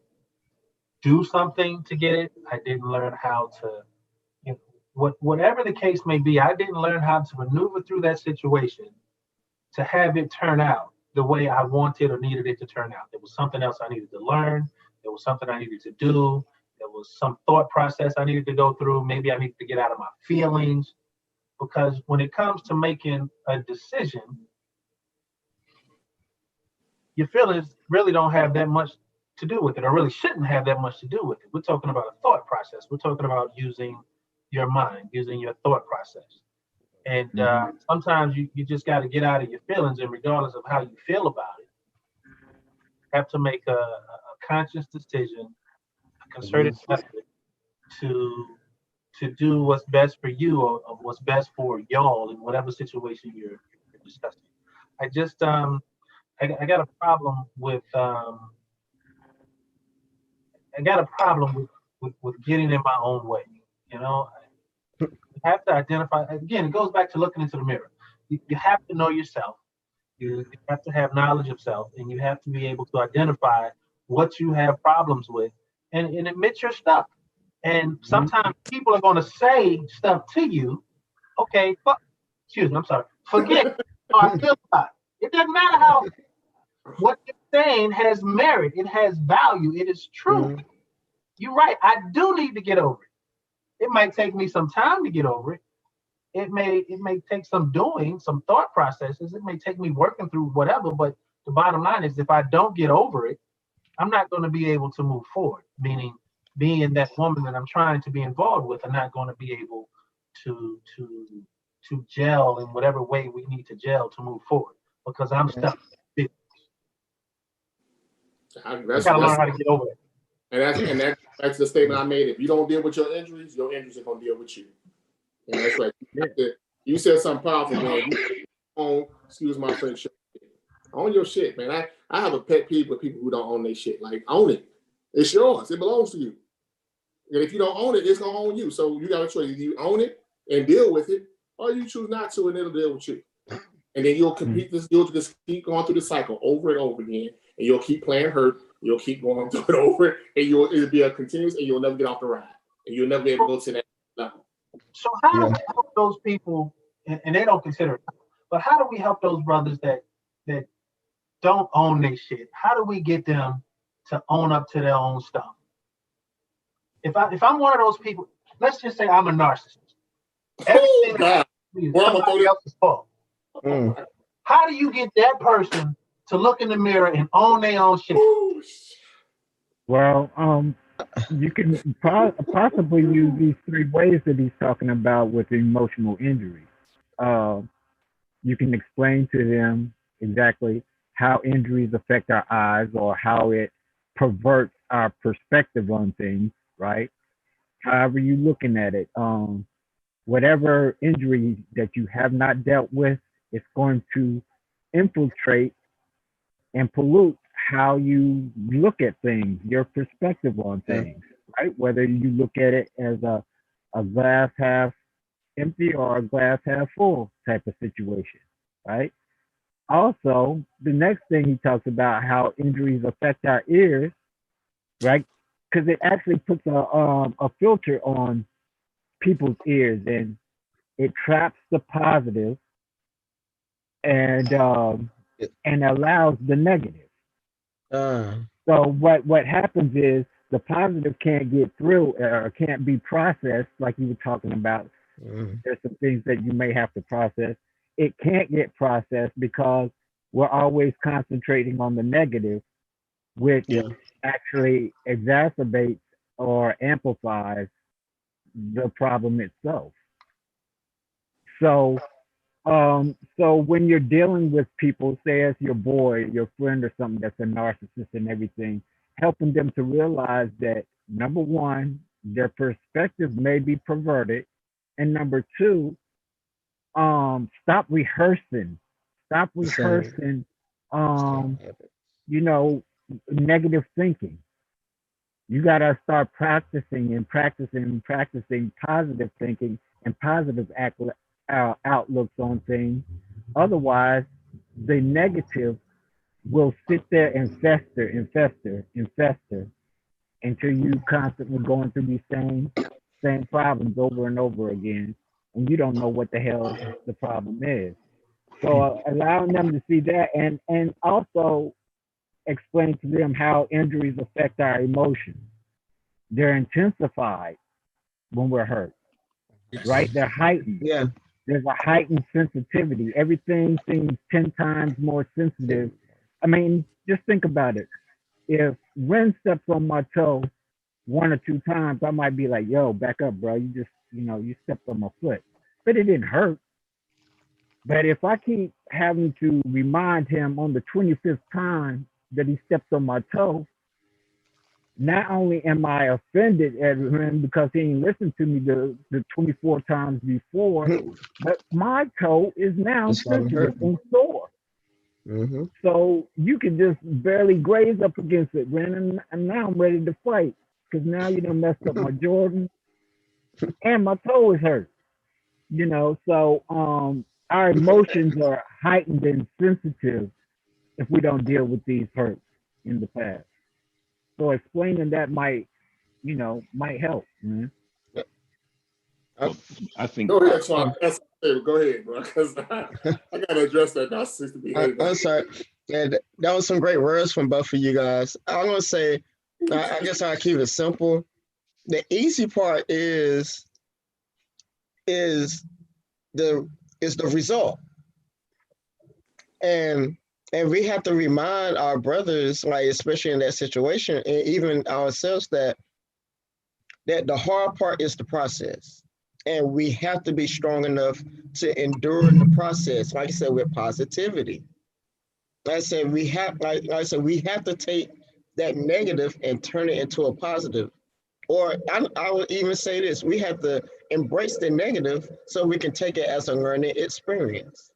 S5: do something to get it, I didn't learn how to, whatever the case may be, I didn't learn how to maneuver through that situation to have it turn out the way I wanted or needed it to turn out. There was something else I needed to learn. There was something I needed to do. There was some thought process I needed to go through. Maybe I needed to get out of my feelings. Because when it comes to making a decision, your feelings really don't have that much to do with it, or really shouldn't have that much to do with it. We're talking about a thought process. We're talking about using your mind, using your thought process. And sometimes you just got to get out of your feelings, and regardless of how you feel about it, have to make a conscious decision, a concerted effort to do what's best for you or what's best for y'all in whatever situation you're discussing. I just I got a problem with I got a problem with getting in my own way. You know, you have to identify. Again, it goes back to looking into the mirror. You have to know yourself. You have to have knowledge of self, and you have to be able to identify what you have problems with, and admit your stuff. And sometimes people are going to say stuff to you. Okay, excuse me, I'm sorry. Forget how I feel about it. It doesn't matter how what you're saying has merit. It has value. It is true. You're right. I do need to get over it. It might take me some time to get over it. It may take some doing, some thought processes. It may take me working through whatever. But the bottom line is, if I don't get over it, I'm not going to be able to move forward. Meaning, being that woman that I'm trying to be involved with, I'm not going to be able to gel in whatever way we need to gel to move forward because I'm stuck. I gotta learn how to get over it.
S1: And that's the statement I made. If you don't deal with your injuries are gonna deal with you. And that's right. You said something powerful, man. Excuse my French. Own your shit, man. I have a pet peeve with people who don't own their shit. Like, own it. It's yours. It belongs to you. And if you don't own it, it's gonna own you. So you got a choice. You own it and deal with it, or you choose not to, and it'll deal with you. And then you'll compete this. You'll just keep going through the cycle over and over again, and you'll keep playing hurt. You'll keep going through it over, and it'll be a continuous, and you'll never get off the ride, and you'll never be able to go to that level.
S5: So how do we help those people, and they don't consider it, but how do we help those brothers that don't own their shit? How do we get them to own up to their own stuff? If I'm one of those people, let's just say I'm a narcissist. Everything is somebody else's fault. How do you get that person to look in the mirror and own their own shit?
S4: Well, you can possibly use these 3 ways that he's talking about with emotional injury. You can explain to them exactly how injuries affect our eyes or how it perverts our perspective on things, right? However you looking at it, whatever injury that you have not dealt with, it's going to infiltrate and pollute how you look at things, your perspective on things, right? Whether you look at it as a glass half empty or a glass half full type of situation, right? Also, the next thing he talks about how injuries affect our ears, right? Because it actually puts a filter on people's ears and it traps the positive and allows the negative. So what happens is the positive can't get through or can't be processed, like you were talking about. There's some things that you may have to process. It can't get processed because we're always concentrating on the negative, which actually exacerbates or amplifies the problem itself. So when you're dealing with people, say as your boy, your friend or something that's a narcissist and everything, helping them to realize that, number one, their perspective may be perverted, and number two, stop rehearsing, negative thinking. You got to start practicing positive thinking and positive outlooks on things. Otherwise, the negative will sit there and fester until you constantly going through these same problems over and over again, and you don't know what the hell the problem is. So allowing them to see that and also explain to them how injuries affect our emotions. They're intensified when we're hurt, right? They're heightened.
S6: Yeah.
S4: There's a heightened sensitivity. Everything seems 10 times more sensitive. I mean, just think about it. If Ren steps on my toe 1 or 2 times, I might be like, yo, back up, bro. You just, you stepped on my foot. But it didn't hurt. But if I keep having to remind him on the 25th time that he stepped on my toe, not only am I offended at him because he ain't listened to me the 24 times before, but my toe is now
S6: It's starting to
S4: sensitive
S6: hurt.
S4: and sore.
S6: Mm-hmm.
S4: So you can just barely graze up against it, man. And now I'm ready to fight because now you done messed up my Jordan and my toe is hurt. So our emotions are heightened and sensitive if we don't deal with these hurts in the past. So explaining that might help, man.
S2: Well, I think
S1: Go ahead,
S6: I,
S1: Sean. Go ahead, bro. Because I gotta address that narcissistic behavior.
S6: I'm sorry. And that was some great words from both of you guys. I'm gonna say, I guess I'll keep it simple. The easy part is the is the result, and we have to remind our brothers, like especially in that situation, and even ourselves, that the hard part is the process, and we have to be strong enough to endure the process. Like I said, with positivity. Like I said, we have to take that negative and turn it into a positive. Or I would even say this: we have to embrace the negative so we can take it as a learning experience,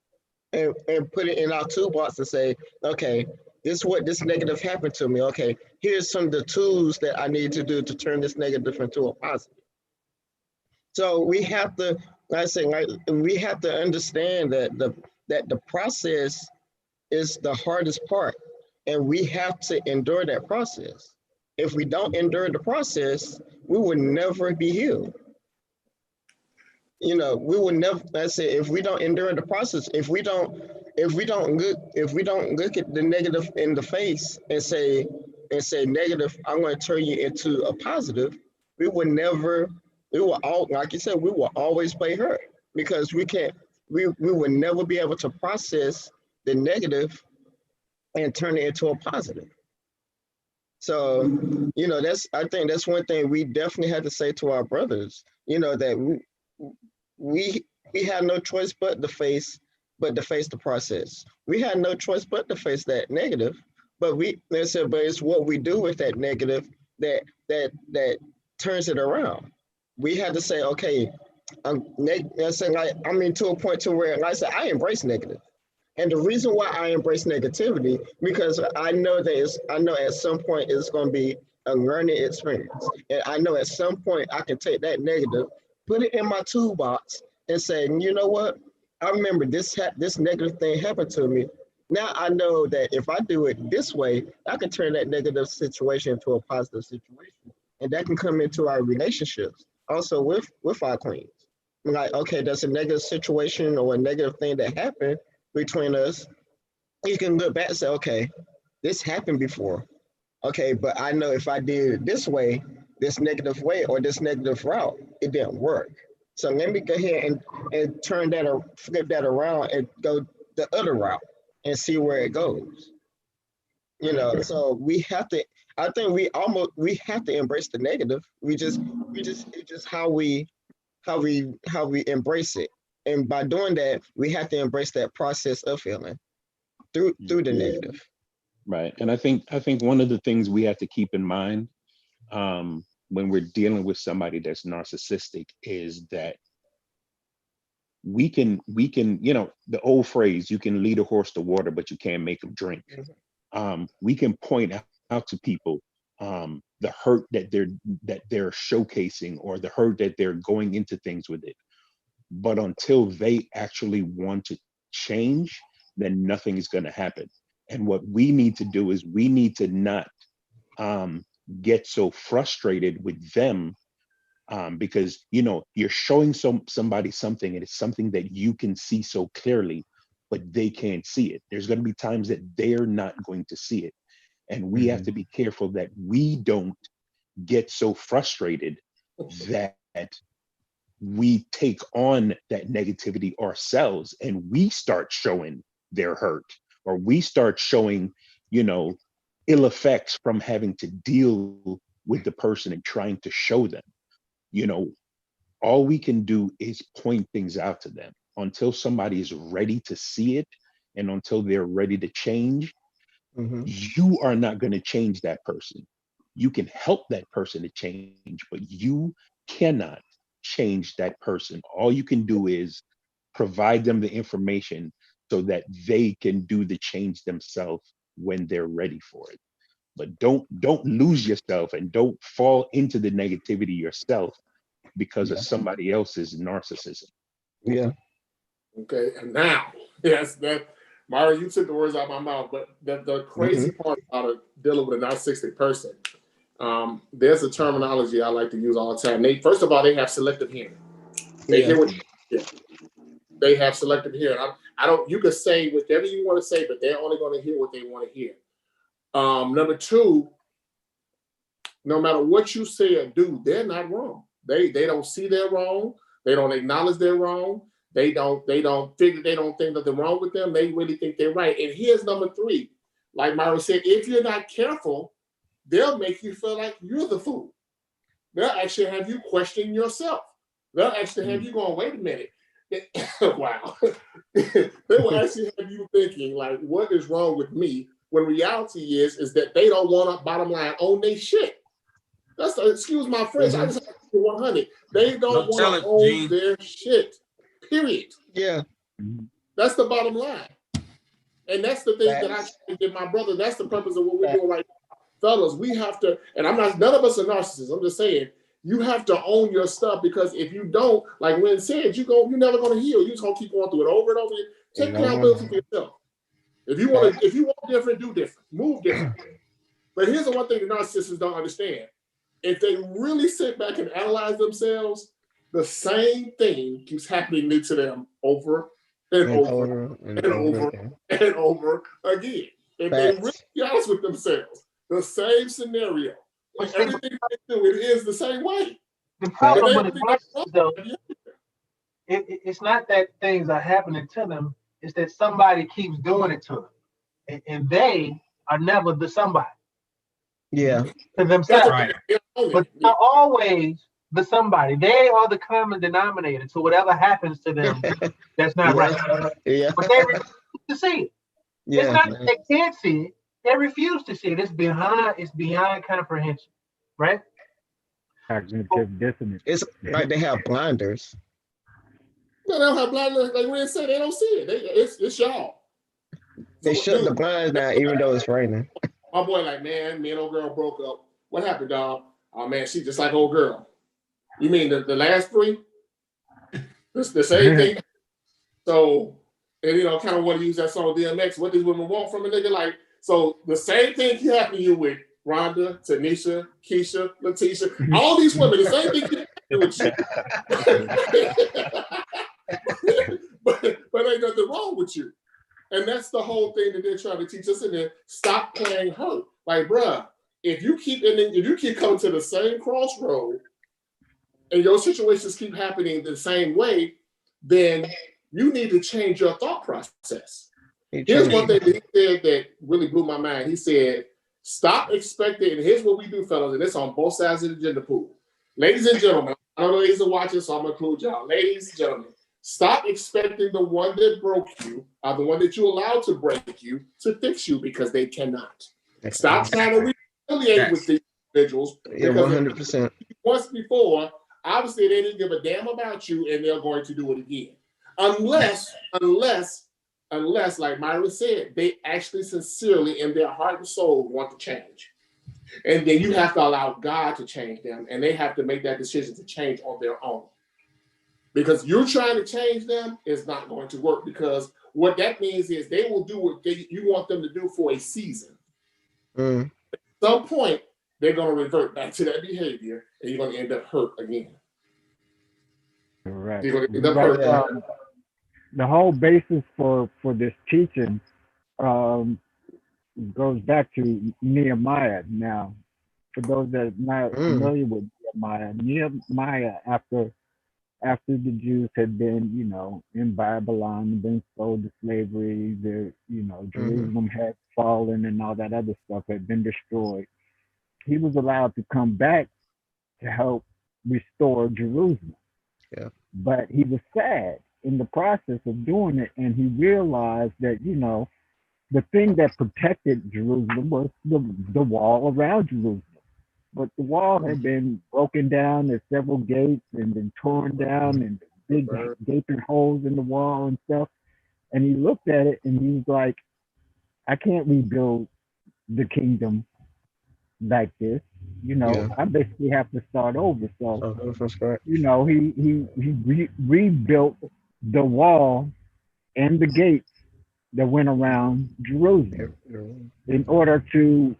S6: and put it in our toolbox to say, okay, this is what this negative happened to me. Okay, here's some of the tools that I need to do to turn this negative into a positive. So we have to, like I say, like we have to understand that the process is the hardest part, and we have to endure that process. If we don't endure the process, we will never be healed. We will never. Let's say if we don't endure the process, if we don't look at the negative in the face and say negative, I'm going to turn you into a positive. We will never. We will all, like you said, we will always play hurt because we can't. We will never be able to process the negative and turn it into a positive. So, that's I think that's one thing we definitely had to say to our brothers. That we we had no choice but to face the process. We had no choice but to face that negative. But they said, but it's what we do with that negative that turns it around. We had to say, okay, I said, like, I mean, to a point to where, like I said, I embrace negative. And the reason why I embrace negativity, because I know at some point it's going to be a learning experience. And I know at some point I can take that negative, put it in my toolbox and say, you know what? I remember this negative thing happened to me. Now I know that if I do it this way, I can turn that negative situation into a positive situation. And that can come into our relationships, also with our queens. Like, okay, that's a negative situation or a negative thing that happened between us. You can look back and say, okay, this happened before. Okay, but I know if I did it this way, this negative way or this negative route, it didn't work. So let me go ahead and turn that or flip that around and go the other route and see where it goes. So we have to, I think we have to embrace the negative. It's just how we embrace it. And by doing that, we have to embrace that process of healing through the negative.
S2: right. And I think one of the things we have to keep in mind when we're dealing with somebody that's narcissistic is that we can the old phrase, you can lead a horse to water but you can't make him drink. We can point out to people the hurt that they're showcasing or the hurt that they're going into things with it, but until they actually want to change, then nothing is going to happen. And what we need to do is we need to not um, get so frustrated with them, because you're showing somebody something and it's something that you can see so clearly, but they can't see it. There's going to be times that they're not going to see it, and we have to
S6: Mhm.
S2: be careful that we don't get so frustrated that we take on that negativity ourselves and we start showing their hurt, or we start showing you know ill effects from having to deal with the person and trying to show them. you know all we can do is point things out to them until somebody is ready to see it, and until they're ready to change.
S6: Mhm.
S2: You are not going to change that person. You can help that person to change, but you cannot change that person. All you can do is provide them the information so that they can do the change themselves when they're ready for it. But don't lose yourself and don't fall into the negativity yourself because of somebody else's narcissism.
S6: Yeah.
S1: Okay, and now, yes, that Mario, you took the words out of my mouth. But the crazy part about dealing with a narcissistic person, there's a terminology I like to use all the time. First of all, they have selective hearing. They hear what you hear. They have selective hearing. I don't. You could say whatever you want to say, but they're only going to hear what they want to hear. Number two, no matter what you say or do, they're not wrong. They don't see they're wrong. They don't acknowledge they're wrong. They don't think nothing wrong with them. They really think they're right. And here's number three. Like Myra said, if you're not careful, they'll make you feel like you're the fool. They'll actually have you question yourself. They'll actually have you going, wait a minute. Wow. They will actually have you thinking, like, what is wrong with me? When reality is that they don't want to, bottom line, own their shit. Excuse my French, I just have to be 100. They don't want to own their shit. Period.
S6: Yeah.
S1: That's the bottom line. And that's the thing that I try to give my brother. That's the purpose of what we're doing right now. Fellas, we have to, and none of us are narcissists. I'm just saying, you have to own your stuff, because if you don't, like Lynn said, you're never going to heal. You're just going to keep going through it over and over again. Take accountability for yourself. If you want different, do different. Move different. But here's the one thing the narcissists don't understand. If they really sit back and analyze themselves, the same thing keeps happening to them over and over and over again. If they really be honest with themselves, the same scenario, everything they do, it is the same way.
S5: The problem with narcissists, though, it's not that things are happening to them, it's that somebody keeps doing it to them. And they are never the somebody.
S6: Yeah.
S5: To themselves.
S7: Right.
S5: But they're always the somebody. They are the common denominator to whatever happens to them that's not right.
S6: Yeah.
S5: But they refuse to see it.
S6: Yeah,
S5: it's not that they can't see it. They refuse to see it. It's beyond comprehension. Right?
S4: Cognitive dissonance.
S6: It's like they have blinders.
S1: No, they don't have blinders. Like we said, they don't see it. It's y'all.
S6: They shut the blinds down even though it's raining.
S1: My boy, like, man, me and old girl broke up. What happened, dog? Oh man, she just like old girl. You mean the last three? It's the same thing. So, and kind of want to use that song DMX. What these women want from a nigga? Like, so the same thing can happen to you with Rhonda, Tanisha, Keisha, Letitia, all these women. The same thing can happen with you. but ain't nothing wrong with you. And that's the whole thing that they're trying to teach us in there. Stop playing hurt. Like, bruh, if you keep coming to the same crossroad and your situations keep happening the same way, then you need to change your thought process. Here's one thing that he said that really blew my mind. He said, stop expecting, and here's what we do, fellas, and it's on both sides of the gender pool. Ladies and gentlemen, I know ladies are watching, so I'm going to include y'all. Ladies and gentlemen, stop expecting the one that broke you, or the one that you allowed to break you, to fix you, because they cannot. Stop trying to affiliate with these individuals.
S6: Yeah, 100%.
S1: Once before, obviously they didn't give a damn about you, and they're going to do it again. Unless, like Myra said, they actually sincerely in their heart and soul want to change. And then you have to allow God to change them, and they have to make that decision to change on their own. Because you're trying to change them is not going to work, because what that means is they will do what you want them to do for a season. At some point, they're going to revert back to that behavior, and you're going to end up hurt again.
S4: Correct.
S1: You're going to end up hurt.
S4: The whole basis for this teaching goes back to Nehemiah. Now, for those that are not familiar with Nehemiah, after the Jews had been, in Babylon, been sold to slavery, Jerusalem had fallen and all that other stuff had been destroyed. He was allowed to come back to help restore Jerusalem.
S6: Yeah.
S4: But he was sad in the process of doing it, and he realized that, the thing that protected Jerusalem was the wall around Jerusalem. but the wall had been broken down. There's several gates and been torn down and big gaping holes in the wall and stuff. And he looked at it and he was like, I can't rebuild the kingdom like this.
S6: Yeah.
S4: I basically have to start over. So,
S6: So from scratch.
S4: he rebuilt the wall and the gates that went around Jerusalem in order to,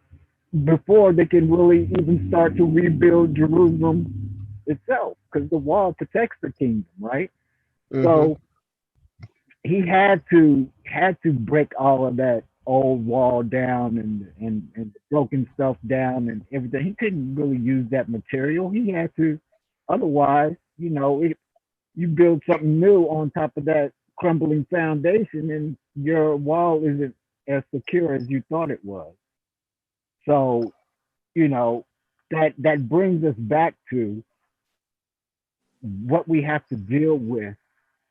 S4: before they can really even start to rebuild Jerusalem itself, because the wall protects the kingdom, right?
S6: Mhm.
S4: So he had to break all of that old wall down and the broken stuff down and everything. He couldn't really use that material. He had to, otherwise, you build something new on top of that crumbling foundation, and your wall isn't as secure as you thought it was. So, that brings us back to what we have to deal with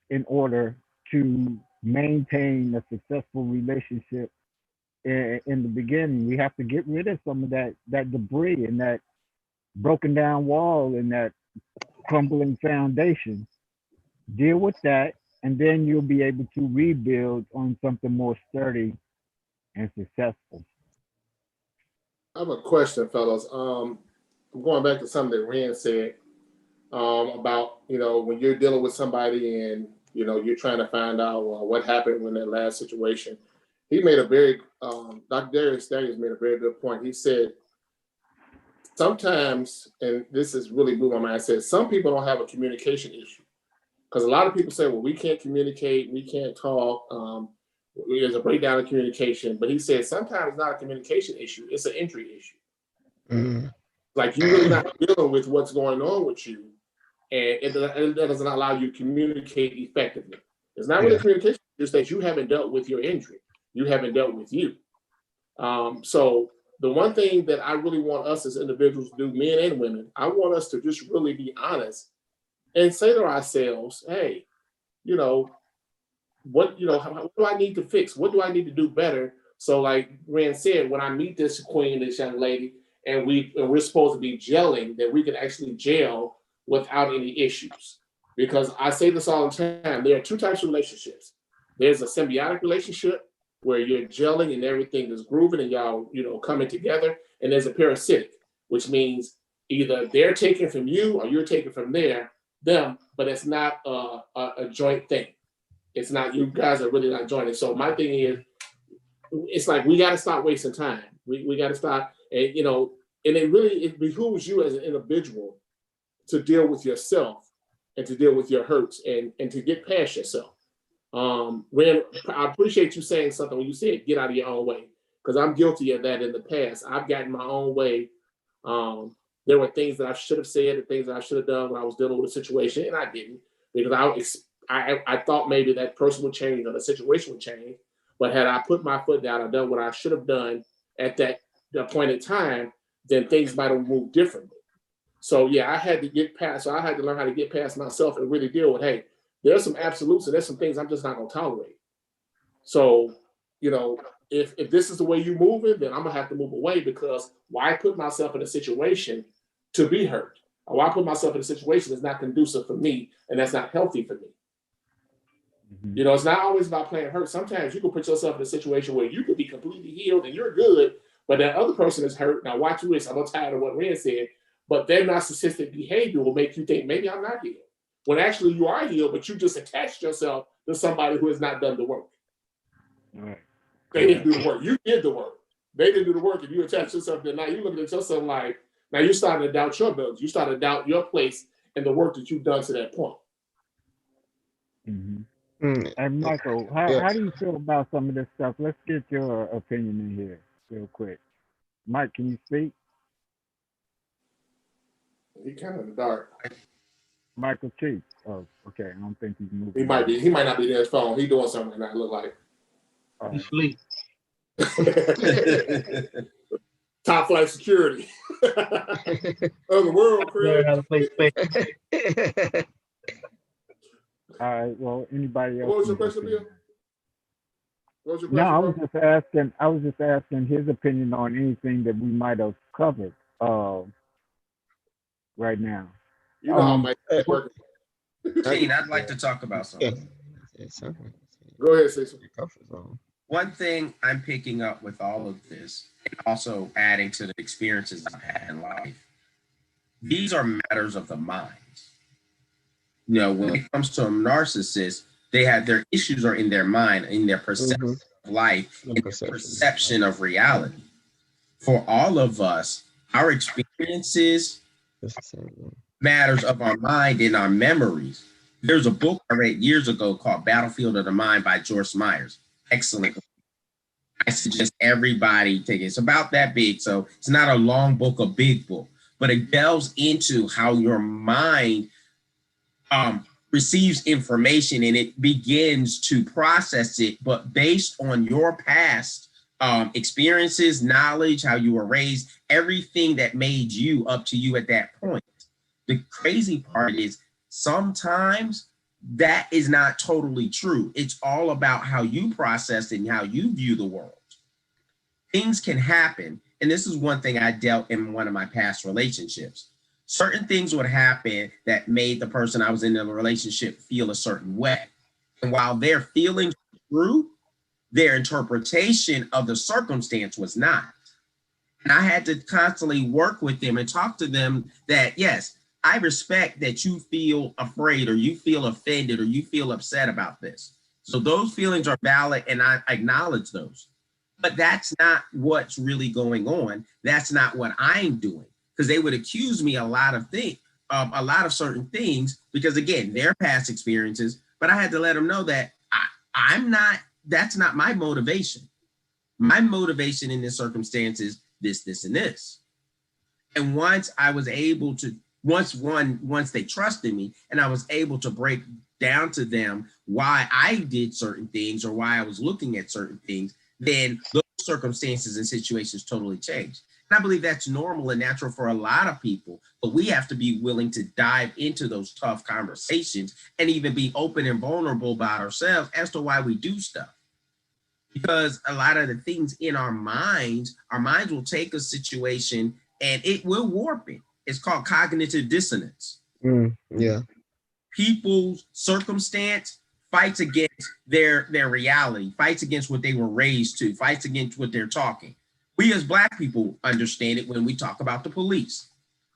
S4: in order to maintain a successful relationship in the beginning. We have to get rid of some of that debris and that broken down wall and that crumbling foundation. Deal with that, and then you'll be able to rebuild on something more sturdy and successful.
S1: I have a question, fellas. I'm going back to something that Rand said about when you're dealing with somebody and you're trying to find out what happened when that last situation. He made a very Dr. Darius Daniels made a very good point. He said sometimes, and this is really blew my mind. I said some people don't have a communication issue because a lot of people say, well, we can't communicate, we can't talk. There's a breakdown in communication, but he said sometimes it's not a communication issue; it's an entry issue.
S6: Mhm.
S1: Like you're really not dealing with what's going on with you, and it doesn't allow you to communicate effectively. It's not really
S6: Yeah.
S1: communication; it's that you haven't dealt with your injury. You haven't dealt with you. So the one thing that I really want us as individuals to do, men and women, I want us to just really be honest and say to ourselves, "Hey, you know, what do I need to fix? What do I need to do better?" So, like Rand said, when I meet this queen, this young lady, and we're supposed to be gelling, that we can actually gel without any issues. Because I say this all the time: there are two types of relationships. There's a symbiotic relationship where you're gelling and everything is grooving and y'all, coming together, and there's a parasitic, which means either they're taking from you or you're taking from them, but it's not a joint thing. It's not, you guys are really not joining. So my thing is, it's like we got to stop wasting time. We got to stop, and it behooves you as an individual to deal with yourself and to deal with your hurts and to get past yourself. Rand, I appreciate you saying something when you said get out of your own way, because I'm guilty of that in the past. I've gotten my own way. There were things that I should have said and things that I should have done when I was dealing with a situation, and I didn't, because I thought maybe that person would change or the situation would change. But had I put my foot down and done what I should have done at that appointed time, then things might have moved differently. So yeah, I had to get past. So I had to learn how to get past myself and really deal with, hey, there's some absolutes and there's some things I'm just not gonna tolerate. So, if this is the way you move it, then I'm gonna have to move away, because why put myself in a situation to be hurt? Or why put myself in a situation that's not conducive for me and that's not healthy for me?
S4: Mhm.
S1: It's not always about playing hurt. Sometimes you can put yourself in a situation where you could be completely healed and you're good, but that other person is hurt. Now watch this. I'm tired of what Rand said, but their narcissistic behavior will make you think maybe I'm not healed. When actually you are healed, but you just attached yourself to somebody who has not done the work.
S4: All right.
S1: They didn't do the work. You did the work. They didn't do the work, and you attached yourself to it. Now you're looking at yourself like, now you're starting to doubt your abilities. You start to doubt your place and the work that you've done to that point.
S4: Mhm.
S6: Mm.
S4: And Michael, how,
S6: Yeah.
S4: how do you feel about some of this stuff? Let's get your opinion in here real quick. Mike, can you speak?
S1: He kind of in the dark.
S4: Michael Chief. Oh, okay. I don't think he's
S1: He
S4: moving
S1: might
S4: around.
S1: be. He might not be near his phone. He doing something right now. Look like
S4: All
S5: He
S4: right.
S5: sleep.
S1: top flight security of the world,
S5: Learn
S1: Craig.
S5: how to play space.
S4: All right. Well, anybody else
S1: What was
S4: can
S1: your
S4: jump
S1: question,
S4: in.
S1: Bill? What was your
S4: No,
S1: question,
S4: I was
S1: bro?
S4: just asking. I was just asking his opinion on anything that we might have covered. right now.
S1: You know how
S4: Um,
S1: my it's working.
S7: Gene, I'd like to talk about something.
S1: Go ahead, Cecil.
S7: One thing I'm picking up with all of this, and also adding to the experiences I've had in life, these are matters of the mind. You know, when it comes to a narcissist, they have their issues are in their mind, in their perception of life, in their perception of reality. For all of us, our experiences, matters of our mind and our memories. There's a book I read years ago called Battlefield of the Mind by Joyce Myers. Excellent. I suggest everybody take it. It's about that big, so it's not a long book, a big book, but it delves into how your mind receives information and it begins to process it, but based on your past experiences, knowledge, how you were raised, everything that made you up to you at that point. The crazy part is sometimes that is not totally true. It's all about how you process and how you view the world. Things can happen, and this is one thing I dealt in one of my past relationships. Certain things would happen that made the person I was in the relationship feel a certain way. And while their feelings were true, their interpretation of the circumstance was not. And I had to constantly work with them and talk to them that, yes, I respect that you feel afraid or you feel offended or you feel upset about this. So those feelings are valid and I acknowledge those. But that's not what's really going on. That's not what I'm doing. Because they would accuse me a lot of certain things because, again, their past experiences. But I had to let them know that that's not my motivation. My motivation in this circumstance is this, and this. And once they trusted me and I was able to break down to them why I did certain things or why I was looking at certain things, then those circumstances and situations totally changed. And I believe that's normal and natural for a lot of people, but we have to be willing to dive into those tough conversations and even be open and vulnerable about ourselves as to why we do stuff. Because a lot of the things in our minds will take a situation and it will warp it. It's called cognitive dissonance.
S6: Yeah.
S7: People's circumstance fights against their reality, fights against what they were raised to, fights against what they're talking. We as Black people understand it when we talk about the police.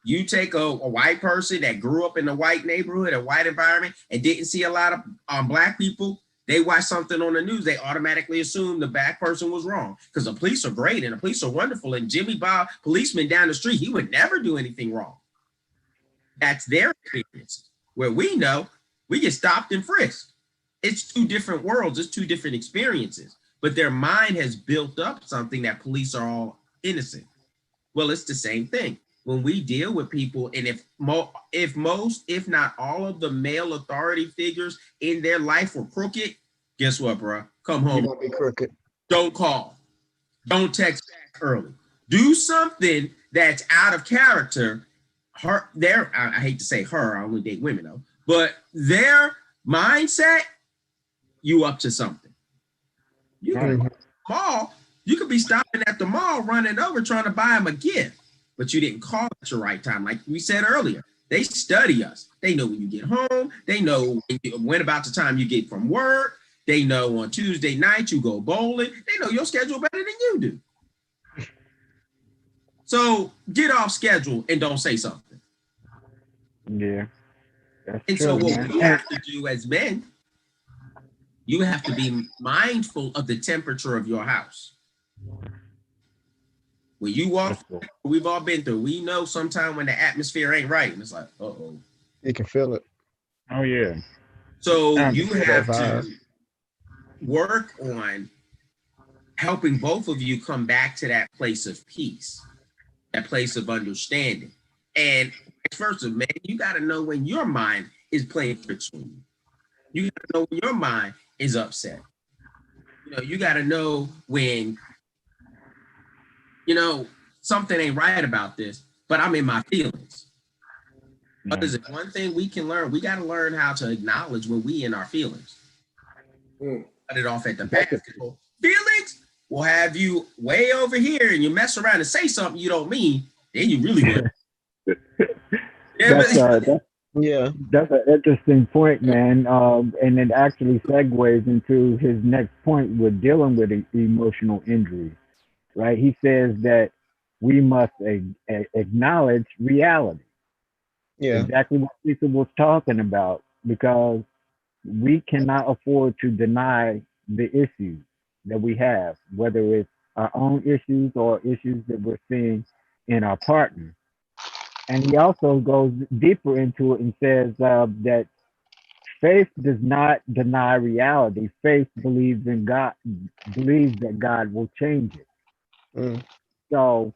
S7: You take a white person that grew up in a white neighborhood, a white environment, and didn't see a lot of Black people, they watch something on the news, they automatically assume the Black person was wrong because the police are great and the police are wonderful. And Jimmy Bob, policeman down the street, he would never do anything wrong. That's their experience. Where we know, we get stopped and frisked. It's two different worlds, it's two different experiences. But their mind has built up something that police are all innocent. Well, it's the same thing. When we deal with people, and if most, if not all of the male authority figures in their life were crooked, guess what, bro? Come home.
S6: You're gonna be crooked.
S7: Don't call. Don't text back early. Do something that's out of character. I hate to say her, I only date women though, but their mindset, you up to something. You can mall, you could be stopping at the mall, running over, trying to buy them a gift, but you didn't call at the right time. Like we said earlier, they study us. They know when you get home. They know when about the time you get from work. They know on Tuesday night you go bowling. They know your schedule better than you do. So get off schedule and don't say something.
S4: Yeah. That's
S7: And
S4: true,
S7: so what
S4: man.
S7: we have to do as men, you have to be mindful of the temperature of your house. When you walk, we've all been through, we know sometime when the atmosphere ain't right, and it's like, uh-oh.
S6: You can feel it.
S4: Oh, yeah.
S7: So you have to work on helping both of you come back to that place of peace, that place of understanding. And first of all, man, you got to know when your mind is playing tricks on you. You got to know when your mind is upset. You got to know when, something ain't right about this, but I'm in my feelings. But is it one thing we can learn? We got to learn how to acknowledge when we in our feelings. Cut it off at the back. Feelings will have you way over here and you mess around and say something you don't mean, then you really want
S4: That's
S6: Yeah.
S4: that's an interesting point, man. And it actually segues into his next point with dealing with emotional injury, right? He says that we must acknowledge reality,
S6: Yeah.
S4: exactly what Lisa was talking about, because we cannot afford to deny the issues that we have, whether it's our own issues or issues that we're seeing in our partner. And he also goes deeper into it and says that faith does not deny reality. Faith believes in God, believes that God will change it.
S6: Mm.
S4: So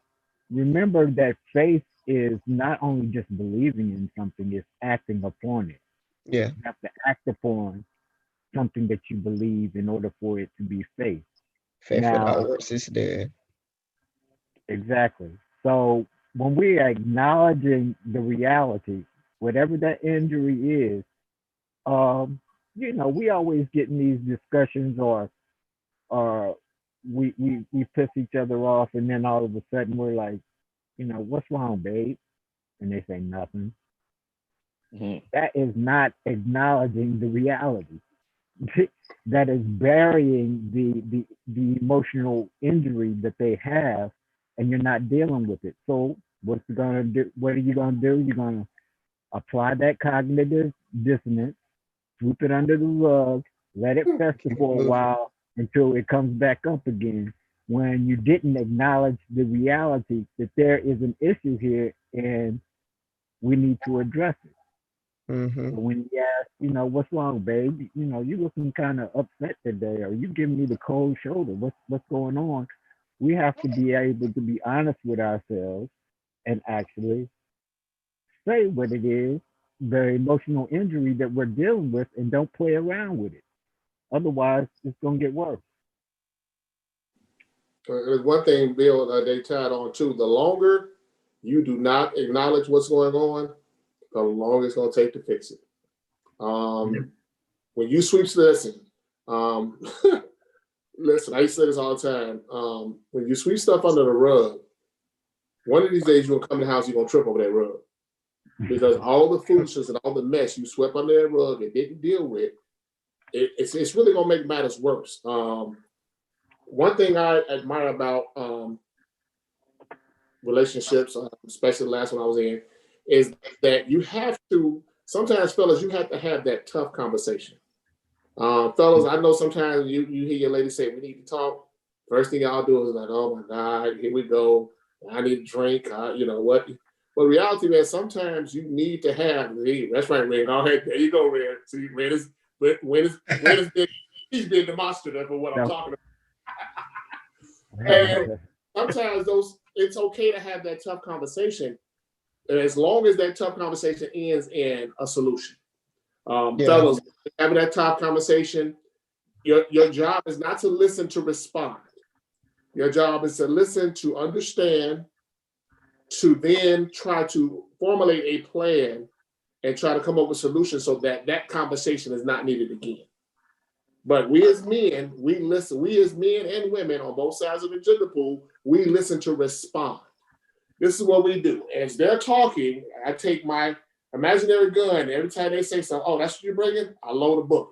S4: remember that faith is not only just believing in something, it's acting upon it.
S6: Yeah.
S4: You have to act upon something that you believe in order for it to be faith.
S6: Faith without
S4: Now,
S6: works is dead.
S4: exactly. So when we are acknowledging the reality, whatever that injury is, um, we always get in these discussions or we piss each other off, and then all of a sudden we're like, what's wrong, babe? And they say nothing.
S2: Mhm.
S4: That is not acknowledging the reality. That is burying the emotional injury that they have, and you're not dealing with it. So what's gonna do? What are you gonna do? You're gonna apply that cognitive dissonance, sweep it under the rug, let it fester
S6: Keep it
S4: for a
S6: moving.
S4: while until it comes back up again. When you didn't acknowledge the reality that there is an issue here and we need to address it.
S6: Mm-hmm.
S4: So when you ask, what's wrong, babe? You looking kind of upset today, or you giving me the cold shoulder. What's going on? We have to be able to be honest with ourselves and actually say what it is, the emotional injury that we're dealing with, and don't play around with it. Otherwise, it's gonna get worse.
S1: There's one thing, Bill, they tied on too. The longer you do not acknowledge what's going on, the longer it's going to take to fix it. When you sweep, listen, um, listen, I used to say this all the time. When you sweep stuff under the rug, one of these days you're going to come in the house, you're going to trip over that rug. Because all the foolishness and all the mess you swept under that rug and didn't deal with, it's really going to make matters worse. One thing I admire about relationships, especially the last one I was in, is that you have to, sometimes, fellas, you have to have that tough conversation. Fellas, I know sometimes you hear your lady say, we need to talk. First thing y'all do is like, oh my God, here we go. I need a drink. You know what? But reality is sometimes you need to have, that's right, Ren. Go ahead. There you go, Ren. See, Ren is he's being demonstrative of what I'm
S4: So,
S1: talking about. And sometimes it's okay to have that tough conversation as long as that tough conversation ends in a solution.
S6: Yeah.
S1: Fellas, having that tough conversation, your job is not to listen to respond. Your job is to listen to understand, to then try to formulate a plan and try to come up with solutions so that that conversation is not needed again. But we as men, we listen. We as men and women on both sides of the gender pool, we listen to respond. This is what we do. As they're talking, I take my imaginary gun. Every time they say something, oh, that's what you're bringing, I load a bullet.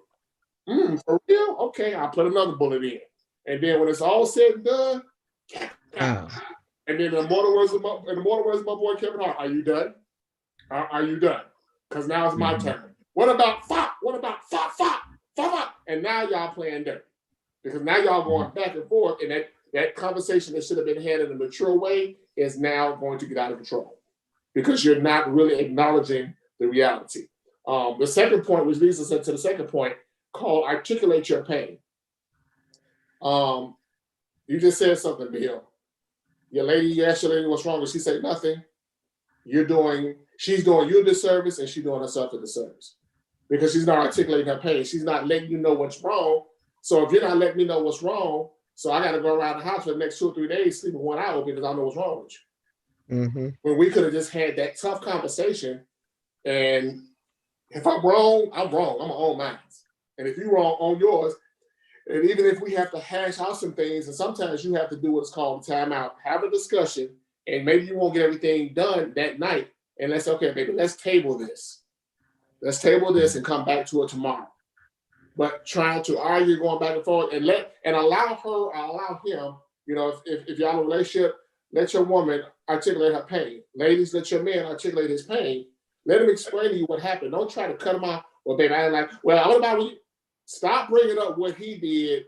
S1: For real? Okay, I'll put another bullet in. And then when it's all said and done,
S6: Wow.
S1: and then the mortal words of my boy Kevin Hart, are you done? Are you done? Because now it's my turn. What about fop? What about fop? And now y'all playing dirty. Because now y'all going back and forth, and that conversation that should have been had in a mature way is now going to get out of control because you're not really acknowledging the reality. The second point, which leads us into the second point, called articulate your pain. You just said something, Bill. You asked your lady what's wrong, and she said nothing. She's doing you a disservice, and she's doing herself a disservice because she's not articulating her pain. She's not letting you know what's wrong. So if you're not letting me know what's wrong, so I got to go around the house for the next 2 or 3 days sleeping 1 hour because I know what's wrong with you.
S6: Mm-hmm.
S1: When we could have just had that tough conversation, and if I'm wrong, I'm wrong. I'm my own mind. And if you're wrong, on yours. And even if we have to hash out some things, and sometimes you have to do what's called a timeout, have a discussion, and maybe you won't get everything done that night, and let's say, okay, baby, let's table this. Let's table this and come back to it tomorrow. But trying to argue, going back and forth, and allow her, or allow him, you know, if y'all in a relationship, let your woman articulate her pain. Ladies, let your man articulate his pain. Let him explain to you what happened. Don't try to cut him off. Well, baby, I ain't like, well, what about you? Stop bringing up what he did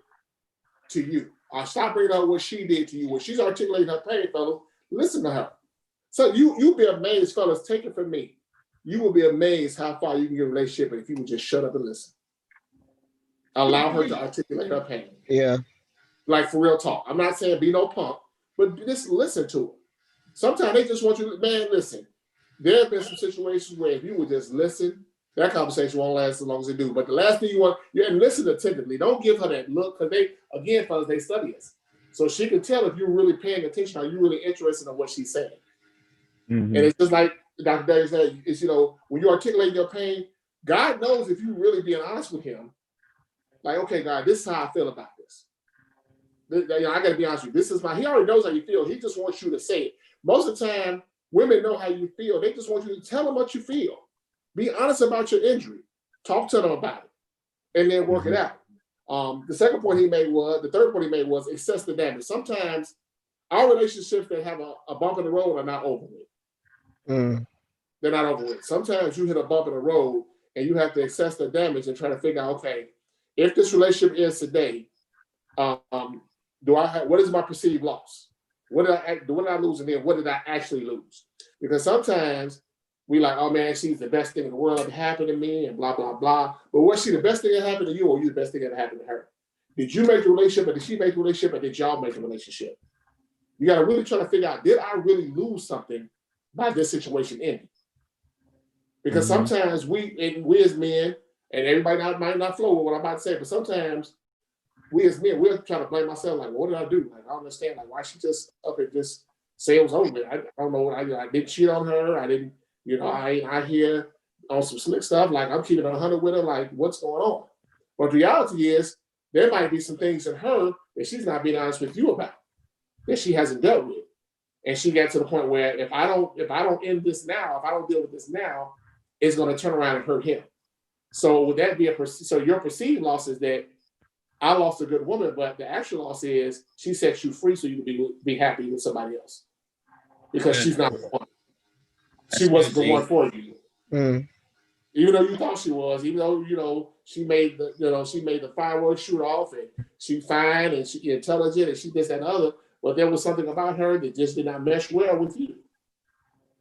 S1: to you. Or stop bringing up what she did to you. When she's articulating her pain, fellas, listen to her. So you'll be amazed, fellas, take it from me. You will be amazed how far you can get a relationship if you would just shut up and listen. Allow her to articulate her pain.
S6: Yeah.
S1: Like, for real talk. I'm not saying be no punk, but just listen to her. Sometimes they just want you to, man, listen. There have been some situations where if you would just listen, that conversation won't last as long as it do. But the last thing you want, and listen attentively. Don't give her that look, because they, again, fellas, they study us. So she can tell if you're really paying attention, are you really interested in what she's saying. Mm-hmm. And it's just like Dr. Dave said, it's, you know, when you articulate your pain, God knows if you're really being honest with him, like, okay, God, this is how I feel about this. You know, I got to be honest with you. This is he already knows how you feel. He just wants you to say it. Most of the time, women know how you feel. They just want you to tell them what you feel. Be honest about your injury. Talk to them about it, and then work it out. The third point he made was assess the damage. Sometimes our relationships that have a bump in the road are not over with. They're not over with. Sometimes you hit a bump in the road and you have to assess the damage and try to figure out, okay, if this relationship ends today, what is my perceived loss? What did I lose, and then what did I actually lose? Because sometimes we like, oh man, she's the best thing in the world that happened to me, and blah, blah, blah. But was she the best thing that happened to you, or you the best thing that happened to her? Did you make the relationship, or did she make the relationship, or did y'all make the relationship? You got to really try to figure out, did I really lose something by this situation ending? Because sometimes we as men, and everybody might not flow with what I'm about to say, but sometimes we as men, we're trying to blame ourselves, like, what did I do? Like, I don't understand, like, why she just up and just say it was over with. I don't know what I didn't cheat on her. I didn't, you know, I hear on some slick stuff, like I'm keeping 100 with her, like what's going on? But the reality is there might be some things in her that she's not being honest with you about, that she hasn't dealt with. And she got to the point where if I don't end this now, if I don't deal with this now, it's going to turn around and hurt him. So would that be so your perceived loss is that I lost a good woman, but the actual loss is she set you free so you can be happy with somebody else. Because she's not the one. She wasn't the one for you. Even though you thought she was, even though, you know, she made the fireworks shoot off, and she's fine and she intelligent and she this and other, but there was something about her that just did not mesh well with you.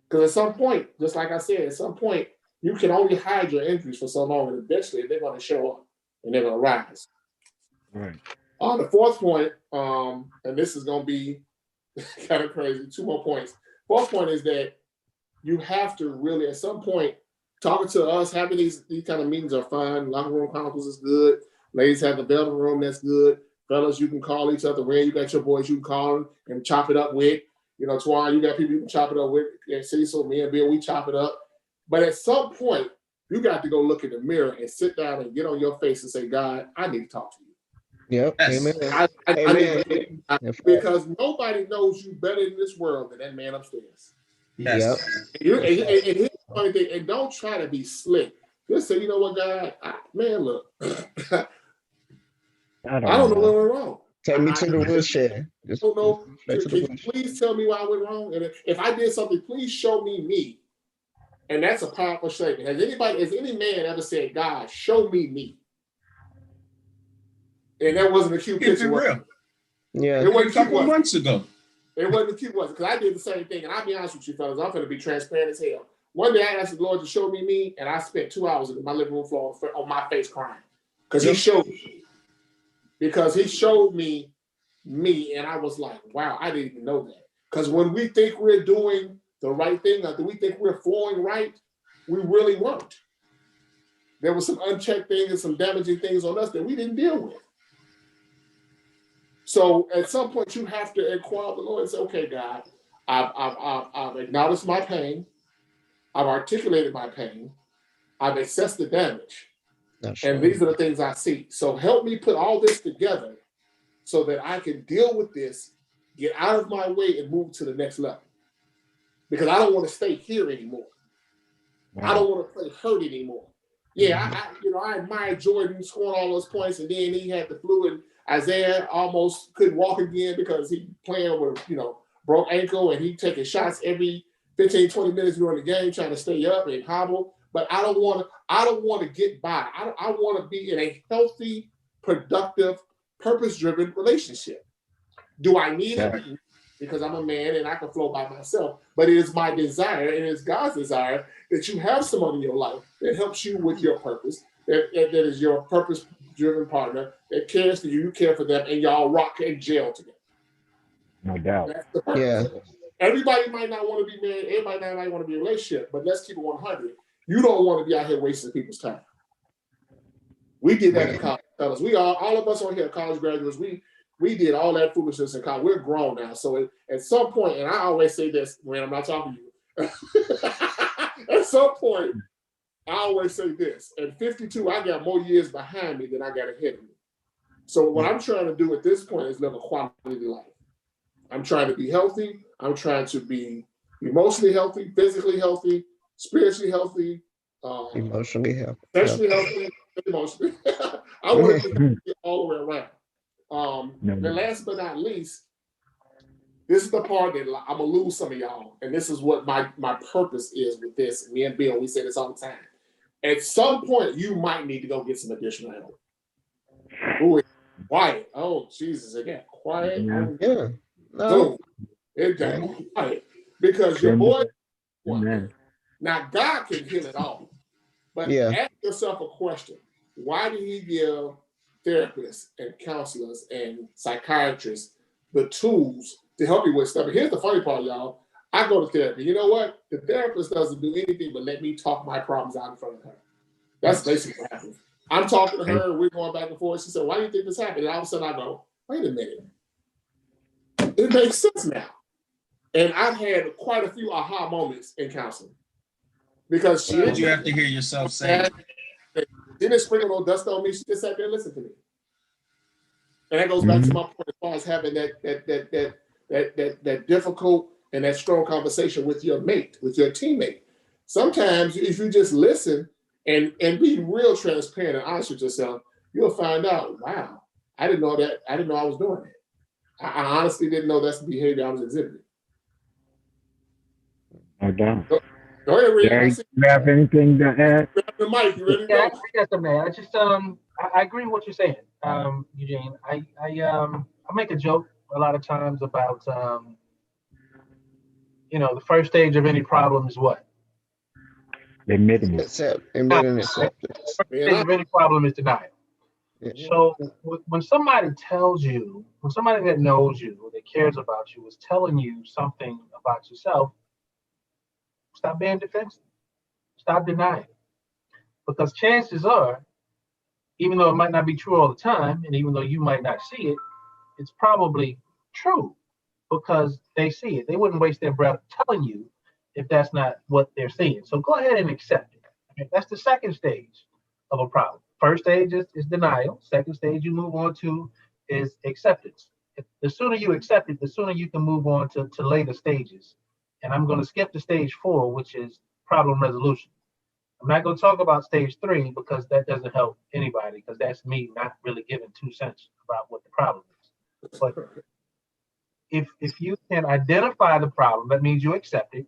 S1: Because at some point, just like I said, at some point, you can only hide your injuries for so long, and eventually they're going to show up and they're going to rise.
S4: Right.
S1: On the fourth point, and this is going to be kind of crazy, 2 more points. Fourth point is that you have to really, at some point, talking to us, having these kind of meetings are fun. LockerRoom Chronicles is good. Ladies have the Velvet Room, that's good. Fellas, you can call each other. Ray, you got your boys you can call them and chop it up with. You know, Twan, you got people you can chop it up with. And Cecil, me and Bill, we chop it up. But at some point, you got to go look in the mirror and sit down and get on your face and say, God, I need to talk to you.
S6: Yep.
S7: Yes.
S6: Amen.
S1: I because nobody knows you better in this world than that man upstairs.
S7: Yes.
S6: Yep.
S1: And here's the funny thing, and don't try to be slick. Just say, you know what, God, man, look, I don't know what went wrong.
S6: Take me to the woodshed.
S1: I don't know. Can you please tell me why I went wrong? And if I did something, please show me. And that's a powerful statement. Has any man ever said, God, show me? And that wasn't a cute picture.
S7: Real.
S6: Yeah.
S1: It wasn't
S7: a couple months ago.
S1: It wasn't cute, was it? Because I did the same thing. And I'll be honest with you, fellas, I'm going to be transparent as hell. One day I asked the Lord to show me, and I spent 2 hours in my living room floor on my face crying. Because he showed me. Because he showed me, and I was like, wow, I didn't even know that. Because when we think we're doing the right thing, or we think we're flowing right, we really weren't. There was some unchecked things and some damaging things on us that we didn't deal with. So at some point, you have to inquire the Lord and say, okay, God, I've acknowledged my pain. I've articulated my pain. I've assessed the damage. And these are the things I see. So help me put all this together so that I can deal with this, get out of my way, and move to the next level. Because I don't want to stay here anymore. I don't want to play hurt anymore. Yeah, I admire Jordan scoring all those points, and then he had the flu, and Isaiah almost couldn't walk again because he playing with, broke ankle, and he taking shots every 15, 20 minutes during the game, trying to stay up and hobble. But I don't want to get by. I want to be in a healthy, productive, purpose-driven relationship. Do I need it? Because I'm a man and I can flow by myself. But it is my desire, and it's God's desire, that you have someone in your life that helps you with your purpose, that is your purpose-driven partner, that cares for you, you care for them, and y'all rock and jail together.
S4: No doubt.
S1: That's the purpose.
S6: Yeah.
S1: Everybody might not want to be married. Everybody might want to be in a relationship, but let's keep it 100. You don't want to be out here wasting people's time. We did that in college, fellas. We all of us on here, college graduates, we did all that foolishness in college. We're grown now. So at some point, and I always say this when I'm not talking to you, at some point, I always say this. At 52, I got more years behind me than I got ahead of me. So what I'm trying to do at this point is live a quality life. I'm trying to be healthy. I'm trying to be emotionally healthy, physically healthy, spiritually healthy,
S6: emotionally healthy,
S1: sexually healthy, emotionally. I want to be healthy all the way around. And last but not least, this is the part that I'm gonna lose some of y'all, and this is what my purpose is with this. Me and Bill, we say this all the time. At some point, you might need to go get some additional help. Ooh, it's quiet. Oh, Jesus, it got quiet.
S6: Yeah. No.
S1: It got quiet because your boy. Now, God can heal it all, but ask yourself a question: why did He give therapists and counselors and psychiatrists the tools to help you with stuff? And here's the funny part, y'all. I go to therapy. You know what? The therapist doesn't do anything but let me talk my problems out in front of her. That's basically what happens. I'm talking to her, we're going back and forth. She said, why do you think this happened? And all of a sudden I go, wait a minute. It makes sense now. And I've had quite a few aha moments in counseling. Because she
S7: did you have to hear yourself say?
S1: She didn't sprinkle no dust on me. She just sat there and listened to me. And that goes back to my point as far as having that difficult and that strong conversation with your mate, with your teammate. Sometimes if you just listen and be real transparent and honest with yourself, you'll find out, wow, I didn't know that. I didn't know I was doing that. I honestly didn't know that's the behavior I was exhibiting.
S4: No doubt.
S1: Go ahead, Rick.
S4: Jerry, you have anything to add?
S1: The mic, you ready to go?
S5: I got something to add. I just I agree with what you're saying, Eugene. I make a joke a lot of times about the first stage of any problem is what?
S4: Admitting it.
S6: Admitting acceptance.
S5: The first stage of any problem is denial. So when somebody tells you, when somebody that knows you, that cares about you, is telling you something about yourself, stop being defensive. Stop denying. Because chances are, even though it might not be true all the time, and even though you might not see it, it's probably true because they see it. They wouldn't waste their breath telling you if that's not what they're seeing. So go ahead and accept it. Okay? That's the second stage of a problem. First stage is denial. Second stage you move on to is acceptance. The sooner you accept it, the sooner you can move on to later stages. And I'm going to skip to stage 4, which is problem resolution. I'm not going to talk about stage 3 because that doesn't help anybody, because that's me not really giving 2 cents about what the problem is. But if you can identify the problem, that means you accept it.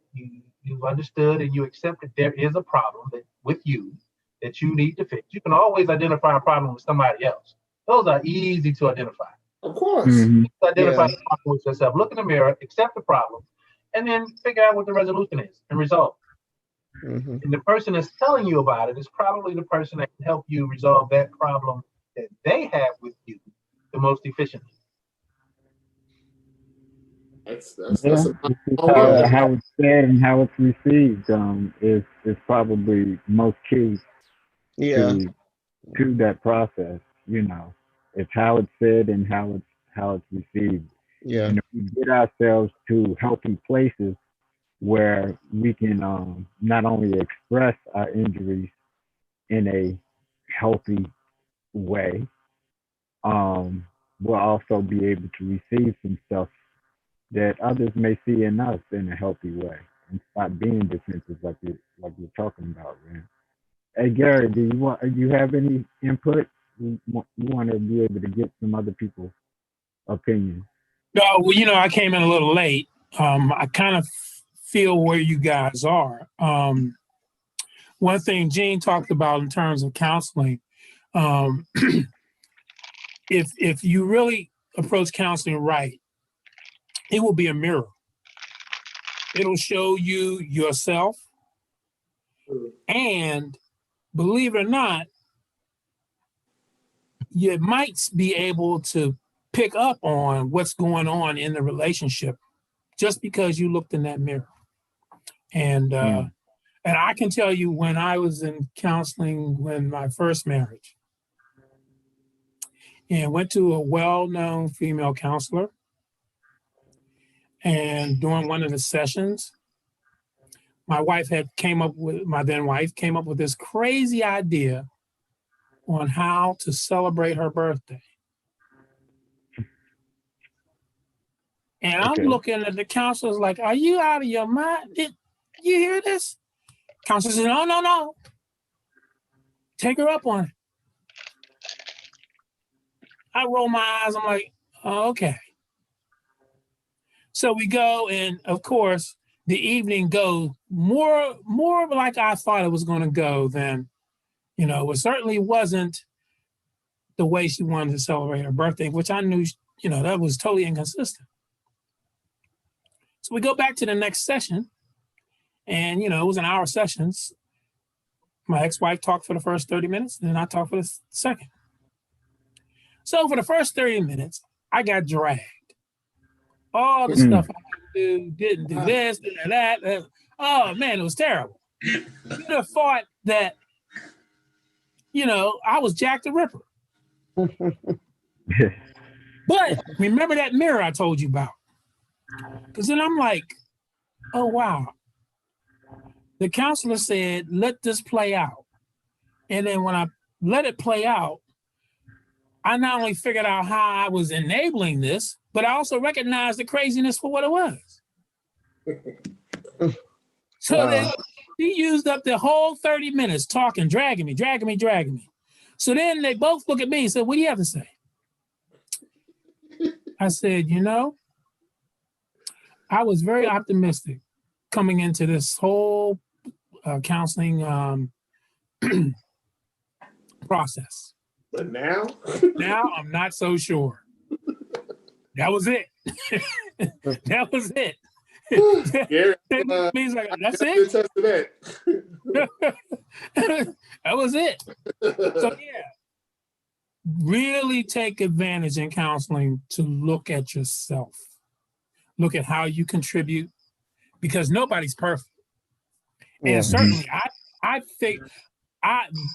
S5: You've understood and you accept that there is a problem with you that you need to fix. You can always identify a problem with somebody else. Those are easy to identify.
S1: Of course.
S5: Identify the problem with yourself. Look in the mirror, accept the problem, and then figure out what the resolution is and resolve. And the person that's telling you about it is probably the person that can help you resolve that problem that they have with you the most efficiently.
S1: That's
S4: how it's said and how it's received is probably most key to that process. It's how it's said and how it's received. And if we get ourselves to healthy places where we can not only express our injuries in a healthy way, we'll also be able to receive some stuff that others may see in us in a healthy way and stop being defensive, like like you're talking about, man. Hey Gary, do you have any input? You want to be able to get some other people's opinion.
S8: No, well, I came in a little late. I kind of feel where you guys are. One thing Gene talked about in terms of counseling, if you really approach counseling right, it will be a mirror. It'll show you yourself, and believe it or not, you might be able to pick up on what's going on in the relationship just because you looked in that mirror. And I can tell you, when I was in counseling when my first marriage, and went to a well-known female counselor, and during one of the sessions, my then wife came up with this crazy idea on how to celebrate her birthday. And I'm looking at the counselors like, are you out of your mind? Did you hear this? Counselor said, no. Take her up on it. I roll my eyes. I'm like, oh, okay. So we go, and of course, the evening goes more like I thought it was going to go than, it certainly wasn't the way she wanted to celebrate her birthday, which I knew, that was totally inconsistent. So we go back to the next session, and, it was an hour sessions. My ex-wife talked for the first 30 minutes, and then I talked for the second. So for the first 30 minutes, I got dragged. All the stuff I didn't do this, didn't that. Oh, man, it was terrible. You'd have thought that, I was Jack the Ripper. But remember that mirror I told you about? Because then I'm like, oh, wow. The counselor said, let this play out. And then when I let it play out, I not only figured out how I was enabling this, but I also recognized the craziness for what it was. So then he used up the whole 30 minutes talking, dragging me. So then they both look at me and said, what do you have to say? I said, I was very optimistic coming into this whole counseling process.
S1: But now?
S8: Now I'm not so sure. That was it. That was it.
S1: Gary,
S8: means like, that's it? That was it. So yeah, really take advantage in counseling to look at yourself. Look at how you contribute, because nobody's perfect. And certainly I think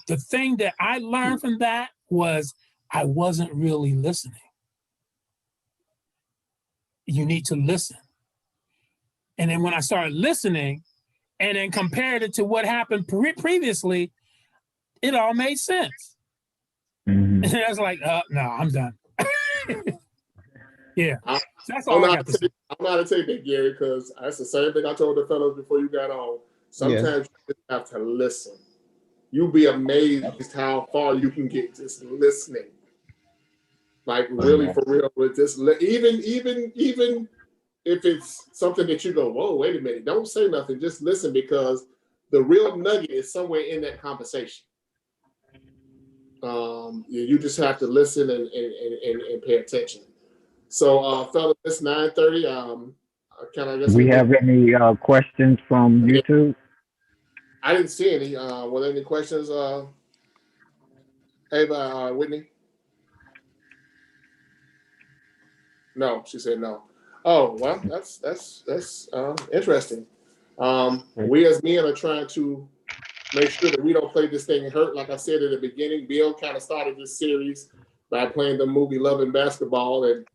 S8: the thing that I learned from that was I wasn't really listening. You need to listen. And then when I started listening and then compared it to what happened previously, it all made sense. And I was like, no, I'm done. Yeah. That's all I got to say.
S1: I'm not to take that, Gary, because that's the same thing I told the fellows before you got on. Sometimes you just have to listen. You'll be amazed how far you can get just listening. Like really for real with this. Even if it's something that you go, whoa, wait a minute, don't say nothing, just listen, because the real nugget is somewhere in that conversation. You just have to listen and pay attention. So, fellas, it's 9:30.
S4: We have any questions from YouTube?
S1: I didn't see any. Were there any questions, Ava, Whitney? No, she said no. Oh, well, that's interesting. We as men are trying to make sure that we don't play this thing hurt. Like I said at the beginning, Bill kind of started this series by playing the movie Love and Basketball, and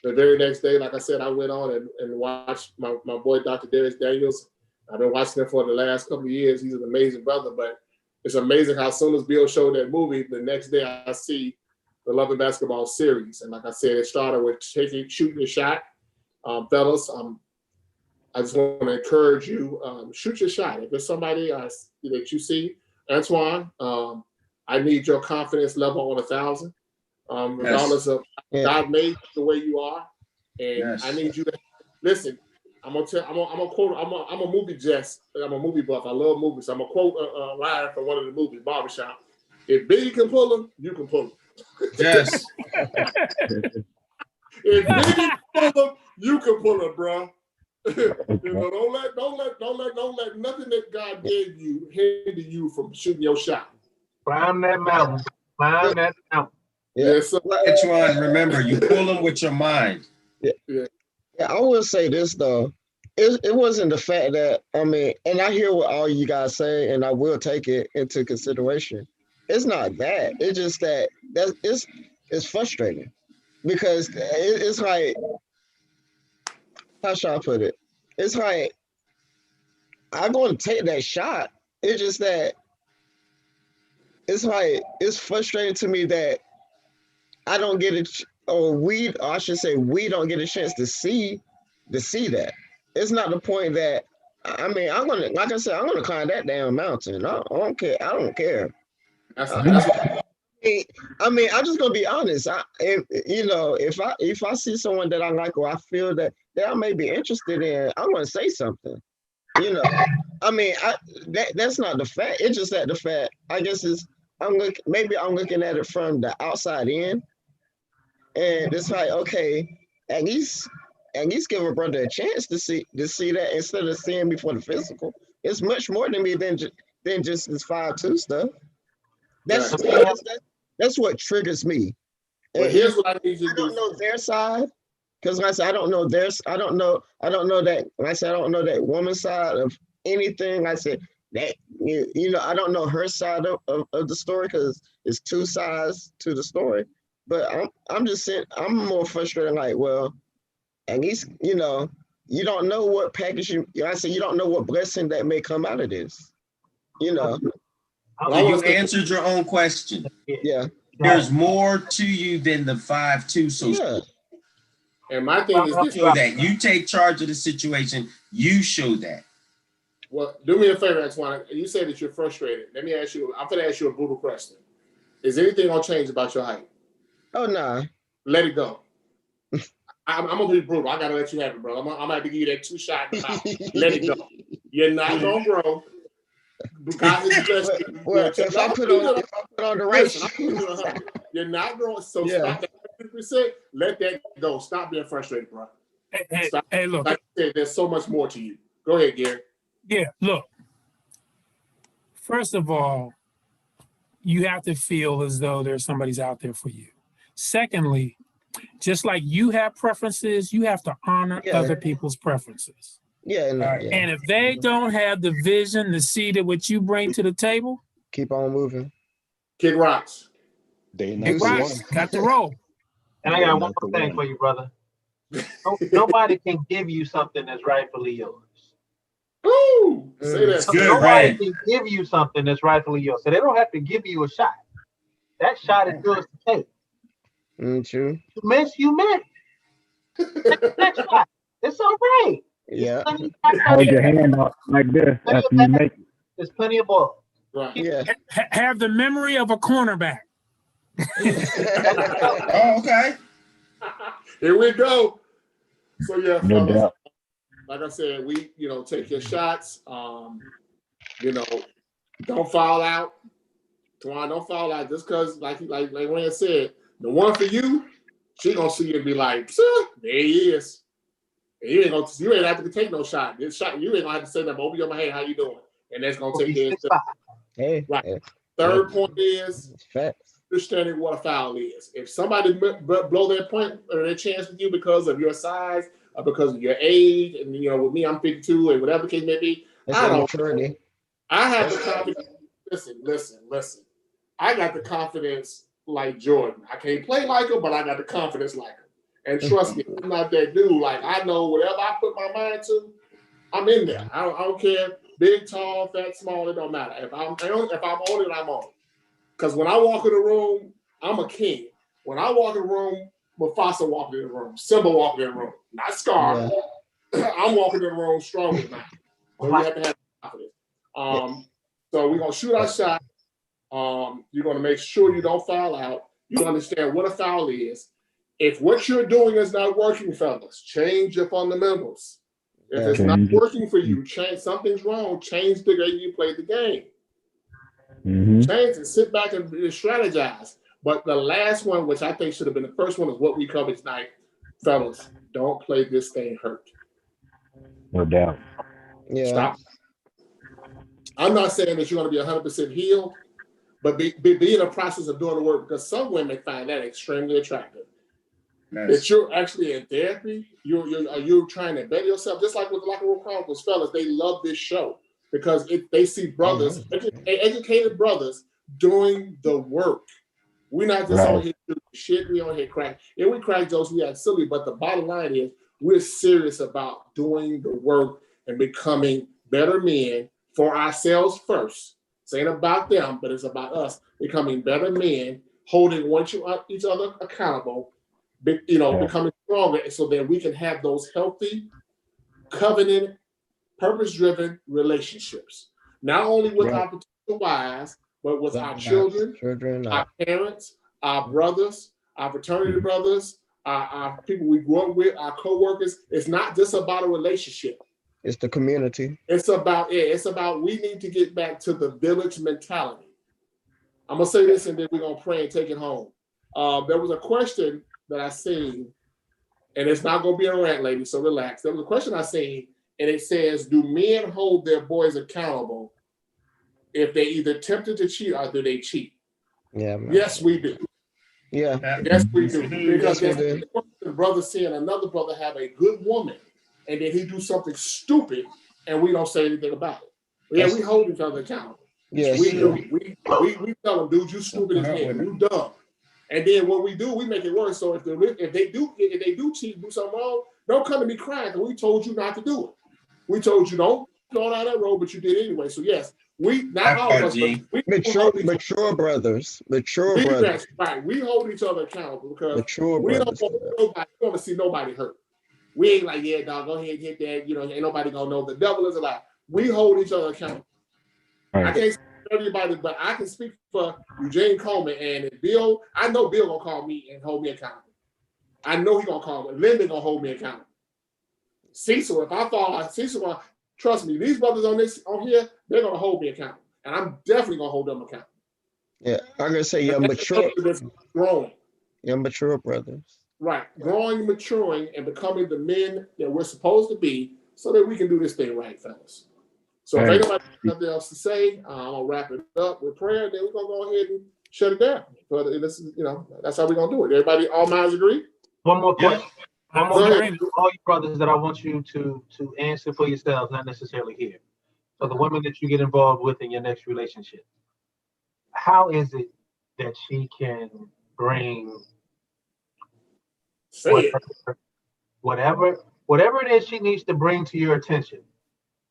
S1: the very next day, like I said, I went on and watched my boy, Dr. Darius Daniels. I've been watching him for the last couple of years. He's an amazing brother, but it's amazing how as soon as Bill showed that movie, the next day I see the Love and Basketball series. And like I said, it started with shooting a shot. Fellas, I just want to encourage you, shoot your shot. If there's somebody that you see, Antoine, I need your confidence level on 1,000. Regardless of God made you the way you are, and I need you to listen. I'm gonna quote. I'm a movie jest. I'm a movie buff. I love movies. I'm gonna quote a line from one of the movies, Barbershop. If Biggie can pull them, you can pull them.
S7: Yes.
S1: If Biggie can pull them, you can pull them, bro. Don't let nothing that God gave you hinder you from shooting your shot.
S5: Climb that mountain. Climb that mountain.
S1: Yes, sir.
S7: Antoine, remember, you pull them with your mind.
S6: Yeah, I will say this though. It wasn't the fact that, I mean, and I hear what all you guys say, and I will take it into consideration. It's not that. It's just that it's frustrating because it's like, how should I put it? It's like I'm going to take that shot. It's just that it's like it's frustrating to me that I don't get it, or I should say, we don't get a chance to see that. It's not the point that, I mean, I'm gonna, like I said, I'm gonna climb that damn mountain. I don't care. I don't care. I mean, I'm just gonna be honest. If I see someone that I like or I feel that I may be interested in, I'm gonna say something. I mean, that's not the fact. It's just that the fact. I guess maybe I'm looking at it from the outside in. And it's like, okay, at least give a brother a chance to see that instead of seeing me for the physical. It's much more to me than just this 5'2" stuff. That's what triggers me.
S1: But here's what I need you to do.
S6: I don't know their side, because like I said, I don't know that. Like I said, I don't know that woman's side of anything. I said that I don't know her side of the story because it's two sides to the story. But I'm just saying, I'm more frustrated. Like, well, at least you don't know what package I said, you don't know what blessing that may come out of this.
S7: So you answered your own question.
S6: Yeah.
S7: There's more to you than the 5'2". So
S6: yeah.
S1: And my thing is this:
S7: show that you take charge of the situation. You show that.
S1: Well, do me a favor, Antoine. You said that you're frustrated. Let me ask you. I'm going to ask you a brutal question. Is anything gonna change about your height?
S6: Oh, nah.
S1: Let it go. I'm gonna be brutal. I gotta let you have it, bro. I'm gonna have to give you that 2 shot. Let it go. You're not gonna grow. God is blessed you.
S6: Well, if I put on the right shoes,
S1: you're not growing. So stop that 50%. Let that go. Stop being frustrated, bro.
S8: Hey, look.
S1: Like I said, there's so much more to you. Go ahead, Gary.
S8: Yeah, look. First of all, you have to feel as though there's somebody's out there for you. Secondly, just like you have preferences, you have to honor other people's preferences. And if they don't have the vision to see that what you bring to the table,
S6: keep on moving.
S1: Kid Rocks.
S8: Kid Rocks got to roll.
S5: And I got one more thing for you, brother. Nobody can give you something that's rightfully yours.
S1: Ooh, say that.
S5: Nobody can give you something that's rightfully yours. So they don't have to give you a shot. That shot is yours to take.
S6: True.
S5: You miss. Next shot. It's all right.
S6: Yeah.
S4: Hold your hand up like this after you make it.
S5: There's plenty of ball.
S1: Right.
S6: Yeah.
S8: Have the memory of a cornerback.
S7: Oh, okay.
S1: Here we go. So yeah,
S4: No
S1: fellas,
S4: doubt.
S1: like I said, we take your shots. Don't fall out. Twan, don't fall out just because, like Rand said, the one for you, she gonna see you and be like, there he is. And you ain't have to take no shot. This shot, you ain't gonna have to say that, over your hey, how you doing? And that's gonna take care of it.
S6: Hey.
S1: Right. Third point is understanding what a foul is. If somebody blow their point or their chance with you because of your size or because of your age, and with me, I'm 52, and whatever the case may be, I have the confidence. Listen. I got the confidence like Jordan. I can't play like him, but I got the confidence like him. And trust me, I'm not that dude. Like, I know whatever I put my mind to, I'm in there. I don't care. Big, tall, fat, small, it don't matter. If I'm on it, I'm on it. Because when I walk in the room, I'm a king. When I walk in the room, Mufasa walked in the room. Simba walked in the room. Not Scar. I'm walking in the room stronger now. So you have to have confidence. So we're gonna shoot our shot. You're gonna make sure you don't foul out. You understand what a foul is. If what you're doing is not working, fellas, change your fundamentals. If it's not working for you, change. Something's wrong. Change the way you play the game. Change it. Sit back and strategize. But the last one, which I think should have been the first one, is what we covered tonight. Fellas, don't play this thing hurt.
S4: No doubt.
S6: Yeah.
S1: Stop. I'm not saying that you're going to be 100% healed, but be in the process of doing the work, because some women find that extremely attractive. That you're actually in therapy, you're trying to better yourself, just like with the LockerRoom Chronicles, fellas. They love this show because they see brothers, educated brothers, doing the work. We're not just on here doing shit. We on here crack. And we crack jokes. We act silly, but the bottom line is we're serious about doing the work and becoming better men for ourselves first. It ain't about them, but it's about us becoming better men, holding each other accountable. Becoming stronger so that we can have those healthy, covenant, purpose-driven relationships. Not only with our potential wives, but with our children, our parents, our brothers, our fraternity brothers, our people we grew up with, our co-workers. It's not just about a relationship.
S6: It's the community.
S1: It's about we need to get back to the village mentality. I'm gonna say this and then we're gonna pray and take it home. There was a question that I seen, and it's not gonna be a rant, lady, so relax. There was a question I seen, and it says, do men hold their boys accountable if they either tempted to cheat or do they cheat?
S6: Yeah. Man.
S1: Yes, we do.
S6: Yeah.
S1: Yes, we do. Because the brother seeing another brother have a good woman, and then he do something stupid, and we don't say anything about it. Yeah, we hold each other accountable.
S6: Yes,
S1: we do. We tell them, dude, you stupid as hell, you dumb. And then what we do, we make it worse. So if they do cheat, do something wrong, don't come to me crying because we told you not to do it. We told you don't go down that road, but you did anyway. So yes, we not all of us, but
S6: mature brothers.
S1: Right, we hold each other accountable because we don't want to see nobody hurt. We ain't like, yeah, dog, go ahead and hit that. Ain't nobody gonna know. The devil is a lie. We hold each other accountable. Right. I can't speak for everybody, but I can speak for Eugene Coleman. And if Bill, I know Bill gonna call me and hold me accountable. I know he gonna call me. Linda gonna hold me accountable. Cecil, if I fall out, Cecil gonna trust me. These brothers on here, they're gonna hold me accountable, and I'm definitely gonna hold them accountable.
S6: Yeah, I'm gonna say you're mature.
S1: Growing.
S6: You're mature brothers.
S1: Right, growing, maturing, and becoming the men that we're supposed to be, so that we can do this thing right, fellas. So if anybody has nothing else to say, I'm gonna wrap it up with prayer. Then we're gonna go ahead and shut it down. But this is, that's how we're gonna do it. Everybody, all minds agree?
S5: One more question. One more question to all you brothers that I want you to answer for yourselves, not necessarily here. So the women that you get involved with in your next relationship, how is it that she can bring whatever it is she needs to bring to your attention?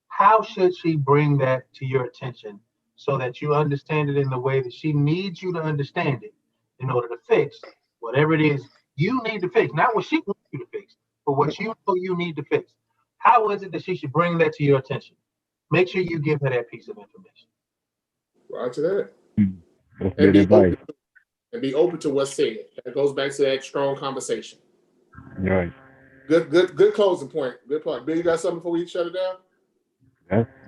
S5: How should she bring that to your attention so that you understand it in the way that she needs you to understand it in order to fix whatever it is you need to fix? Not what she wants you to fix, but what you know you need to fix. How is it that she should bring that to your attention? Make sure you give her that piece of information.
S1: Roger that.
S4: That's good advice.
S1: And be open to what's said. That goes back to that strong conversation.
S4: Right.
S1: Good closing point. Good point. Bill, you got something before we shut it down?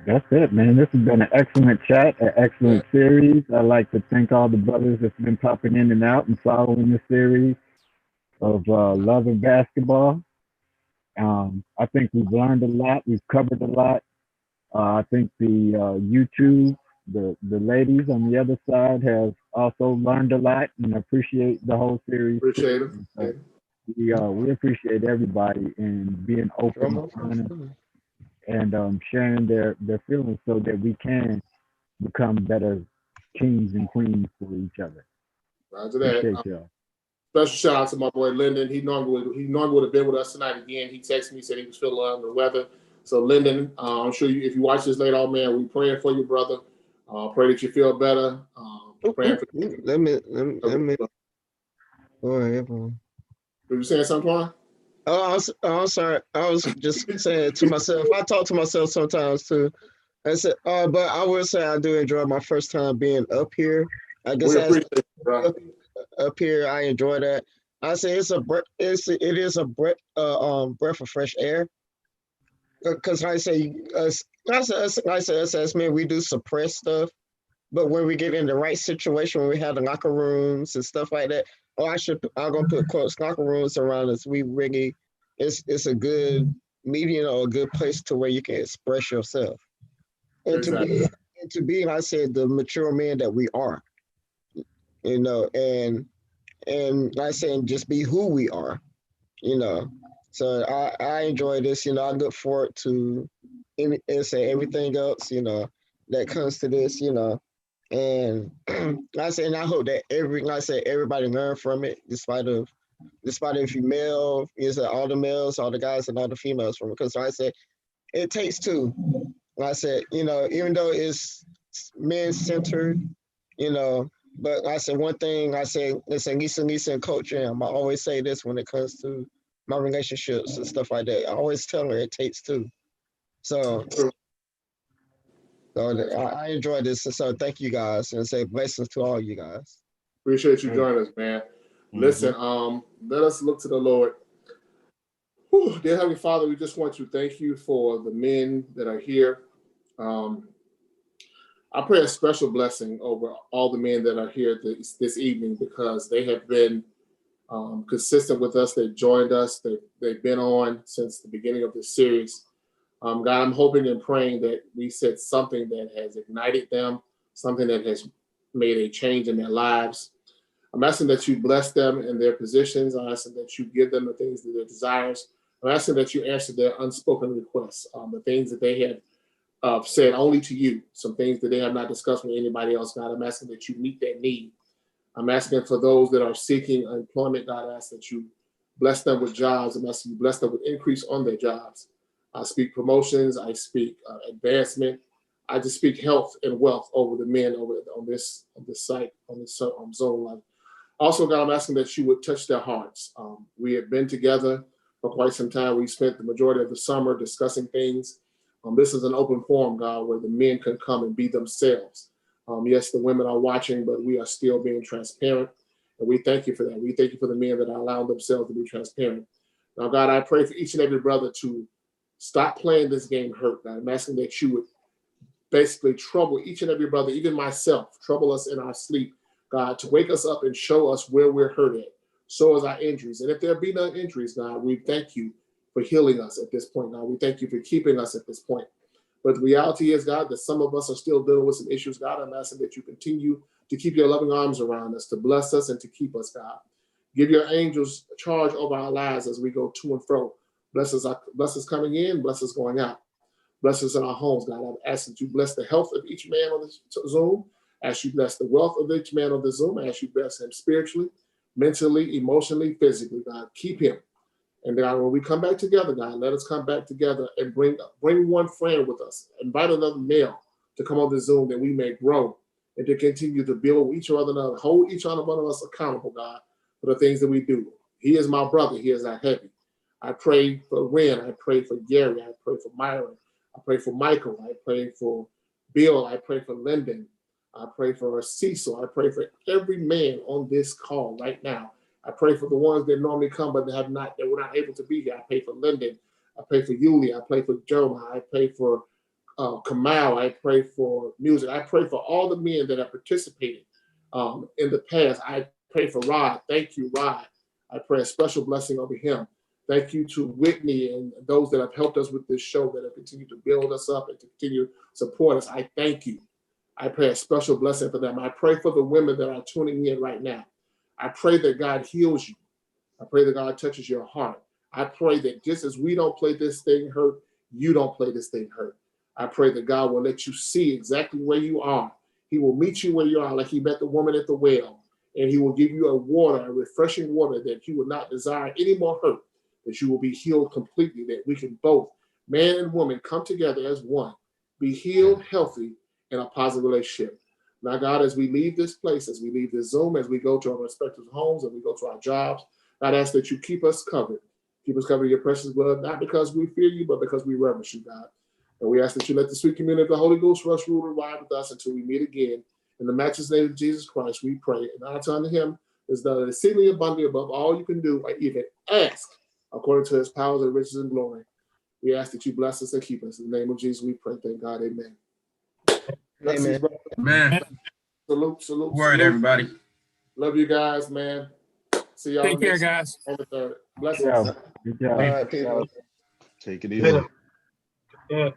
S4: That's it, man. This has been an excellent chat, an excellent series. I'd like to thank all the brothers that's been popping in and out and following the series of Love and Basketball. I think we've learned a lot. We've covered a lot. I think the YouTube, the ladies on the other side have also learned a lot and appreciate the whole series.
S1: Appreciate it.
S4: We appreciate everybody and being open and sharing their feelings so that we can become better kings and queens for each other.
S1: Roger that.
S4: Appreciate y'all.
S1: Special shout out to my boy Lyndon. He normally would have been with us tonight again. He texted me, said he was feeling under the weather. So Lyndon, I'm sure if you watch this later on, man, we praying for you, brother. Pray that you feel better. Praying for you.
S6: Let me. Go ahead, bro.
S1: Were you saying something, Juan?
S6: I'm sorry. I was just saying to myself. I talk to myself sometimes too. I said, but I will say I do enjoy my first time being up here. I guess
S1: We
S6: as
S1: appreciate it, bro.
S6: up here, I enjoy that. I say it's a breath. It is a breath. Breath of fresh air. Because like I say, like I say, us as men, we do suppress stuff. But when we get in the right situation, when we have the locker rooms and stuff like that, I'm gonna put quotes locker rooms around us. We really, it's a good medium or a good place to where you can express yourself and
S1: Exactly.
S6: to be, like I said, the mature men that we are, and like I said, just be who we are, you know. So I enjoy this, I look forward to and say everything else, that comes to this, and like I said, and I hope that like I said, everybody learn from it, despite if you male, is all the males, all the guys, and all the females from it. Because like I said, it takes two. Like I said, even though it's men centered, you know, but like I said one thing I say, listen, Lisa and Coach Jam, I always say this when it comes to my relationships and stuff like that. I always tell her it takes two. So, I enjoy this, and so thank you guys, and say blessings to all you guys.
S1: Appreciate you
S2: Right.
S1: joining us, man.
S2: Mm-hmm.
S1: Listen, let us look to the Lord. Whew, dear Heavenly Father, we just want to thank you for the men that are here. Um, I pray a special blessing over all the men that are here this evening because they have been consistent with us. They've joined us. They've been on since the beginning of this series. God, I'm hoping and praying that we said something that has ignited them, something that has made a change in their lives. I'm asking that you bless them in their positions. I'm asking that you give them the things that their desires. I'm asking that you answer their unspoken requests, the things that they have said only to you, some things that they have not discussed with anybody else. God, I'm asking that you meet that need. I'm asking for those that are seeking employment, God, I ask that you bless them with jobs. I'm asking you bless them with increase on their jobs. I speak promotions. I speak advancement. I just speak health and wealth over the men on this site, on this zone line. Also, God, I'm asking that you would touch their hearts. We have been together for quite some time. We spent the majority of the summer discussing things. This is an open forum, God, where the men can come and be themselves. Yes, the women are watching, but we are still being transparent. And we thank you for that. We thank you for the men that are allowing themselves to be transparent. Now, God, I pray for each and every brother to stop playing this game hurt. God, I'm asking that you would basically trouble each and every brother, even myself, trouble us in our sleep, God, to wake us up and show us where we're hurt at. So is our injuries. And if there be no injuries, God, we thank you for healing us at this point, God. We thank you for keeping us at this point. But the reality is, God, that some of us are still dealing with some issues. God, I'm asking that you continue to keep your loving arms around us, to bless us and to keep us, God. Give your angels charge over our lives as we go to and fro. Bless us coming in, bless us going out. Bless us in our homes, God. I ask that you bless the health of each man on this Zoom. As you bless the wealth of each man on the Zoom. As you bless him spiritually, mentally, emotionally, physically, God. Keep him. And God, when we come back together, God, let us come back together and bring one friend with us. Invite another male to come on the Zoom that we may grow and to continue to build each other up, hold each other one of us accountable, God, for the things that we do. He is my brother. He is not heavy. I pray for Ren. I pray for Gary. I pray for Myron. I pray for Michael. I pray for Bill. I pray for Lyndon. I pray for Cecil. I pray for every man on this call right now. I pray for the ones that normally come but that were not able to be here. I pray for Lyndon. I pray for Yulia. I pray for Jeremiah. I pray for Kamal. I pray for music. I pray for all the men that have participated in the past. I pray for Rod. Thank you, Rod. I pray a special blessing over him. Thank you to Whitney and those that have helped us with this show, that have continued to build us up and to continue to support us. I thank you. I pray a special blessing for them. I pray for the women that are tuning in right now. I pray that God heals you. I pray that God touches your heart. I pray that just as we don't play this thing hurt, you don't play this thing hurt. I pray that God will let you see exactly where you are. He will meet you where you are, like he met the woman at the well, and he will give you a refreshing water that you will not desire any more hurt, that you will be healed completely, that we can both, man and woman, come together as one, be healed, healthy, in a positive relationship. Now, God, as we leave this place, as we leave this Zoom, as we go to our respective homes, and we go to our jobs, God, ask that you keep us covered, Keep us covered in your precious blood, not because we fear you, but because we reverence you, God. And we ask that you let the sweet communion of the Holy Ghost rest, rule, and abide with us until we meet again. In the matchless name of Jesus Christ, we pray. And honor unto him is done exceedingly abundantly above all you can do or even ask, according to his powers and riches and glory. We ask that you bless us and keep us. In the name of Jesus, we pray. Thank God. Amen.
S6: Amen.
S7: Man,
S1: Salute, salute,
S7: word,
S1: salute.
S7: everybody.
S1: Love you guys, man. See y'all
S8: Take care,
S1: next
S8: guys.
S1: on the 3rd. Blessings.
S4: Yeah. Good job.
S6: All right, people.
S2: Take it
S5: Later.
S2: easy.
S5: Yeah.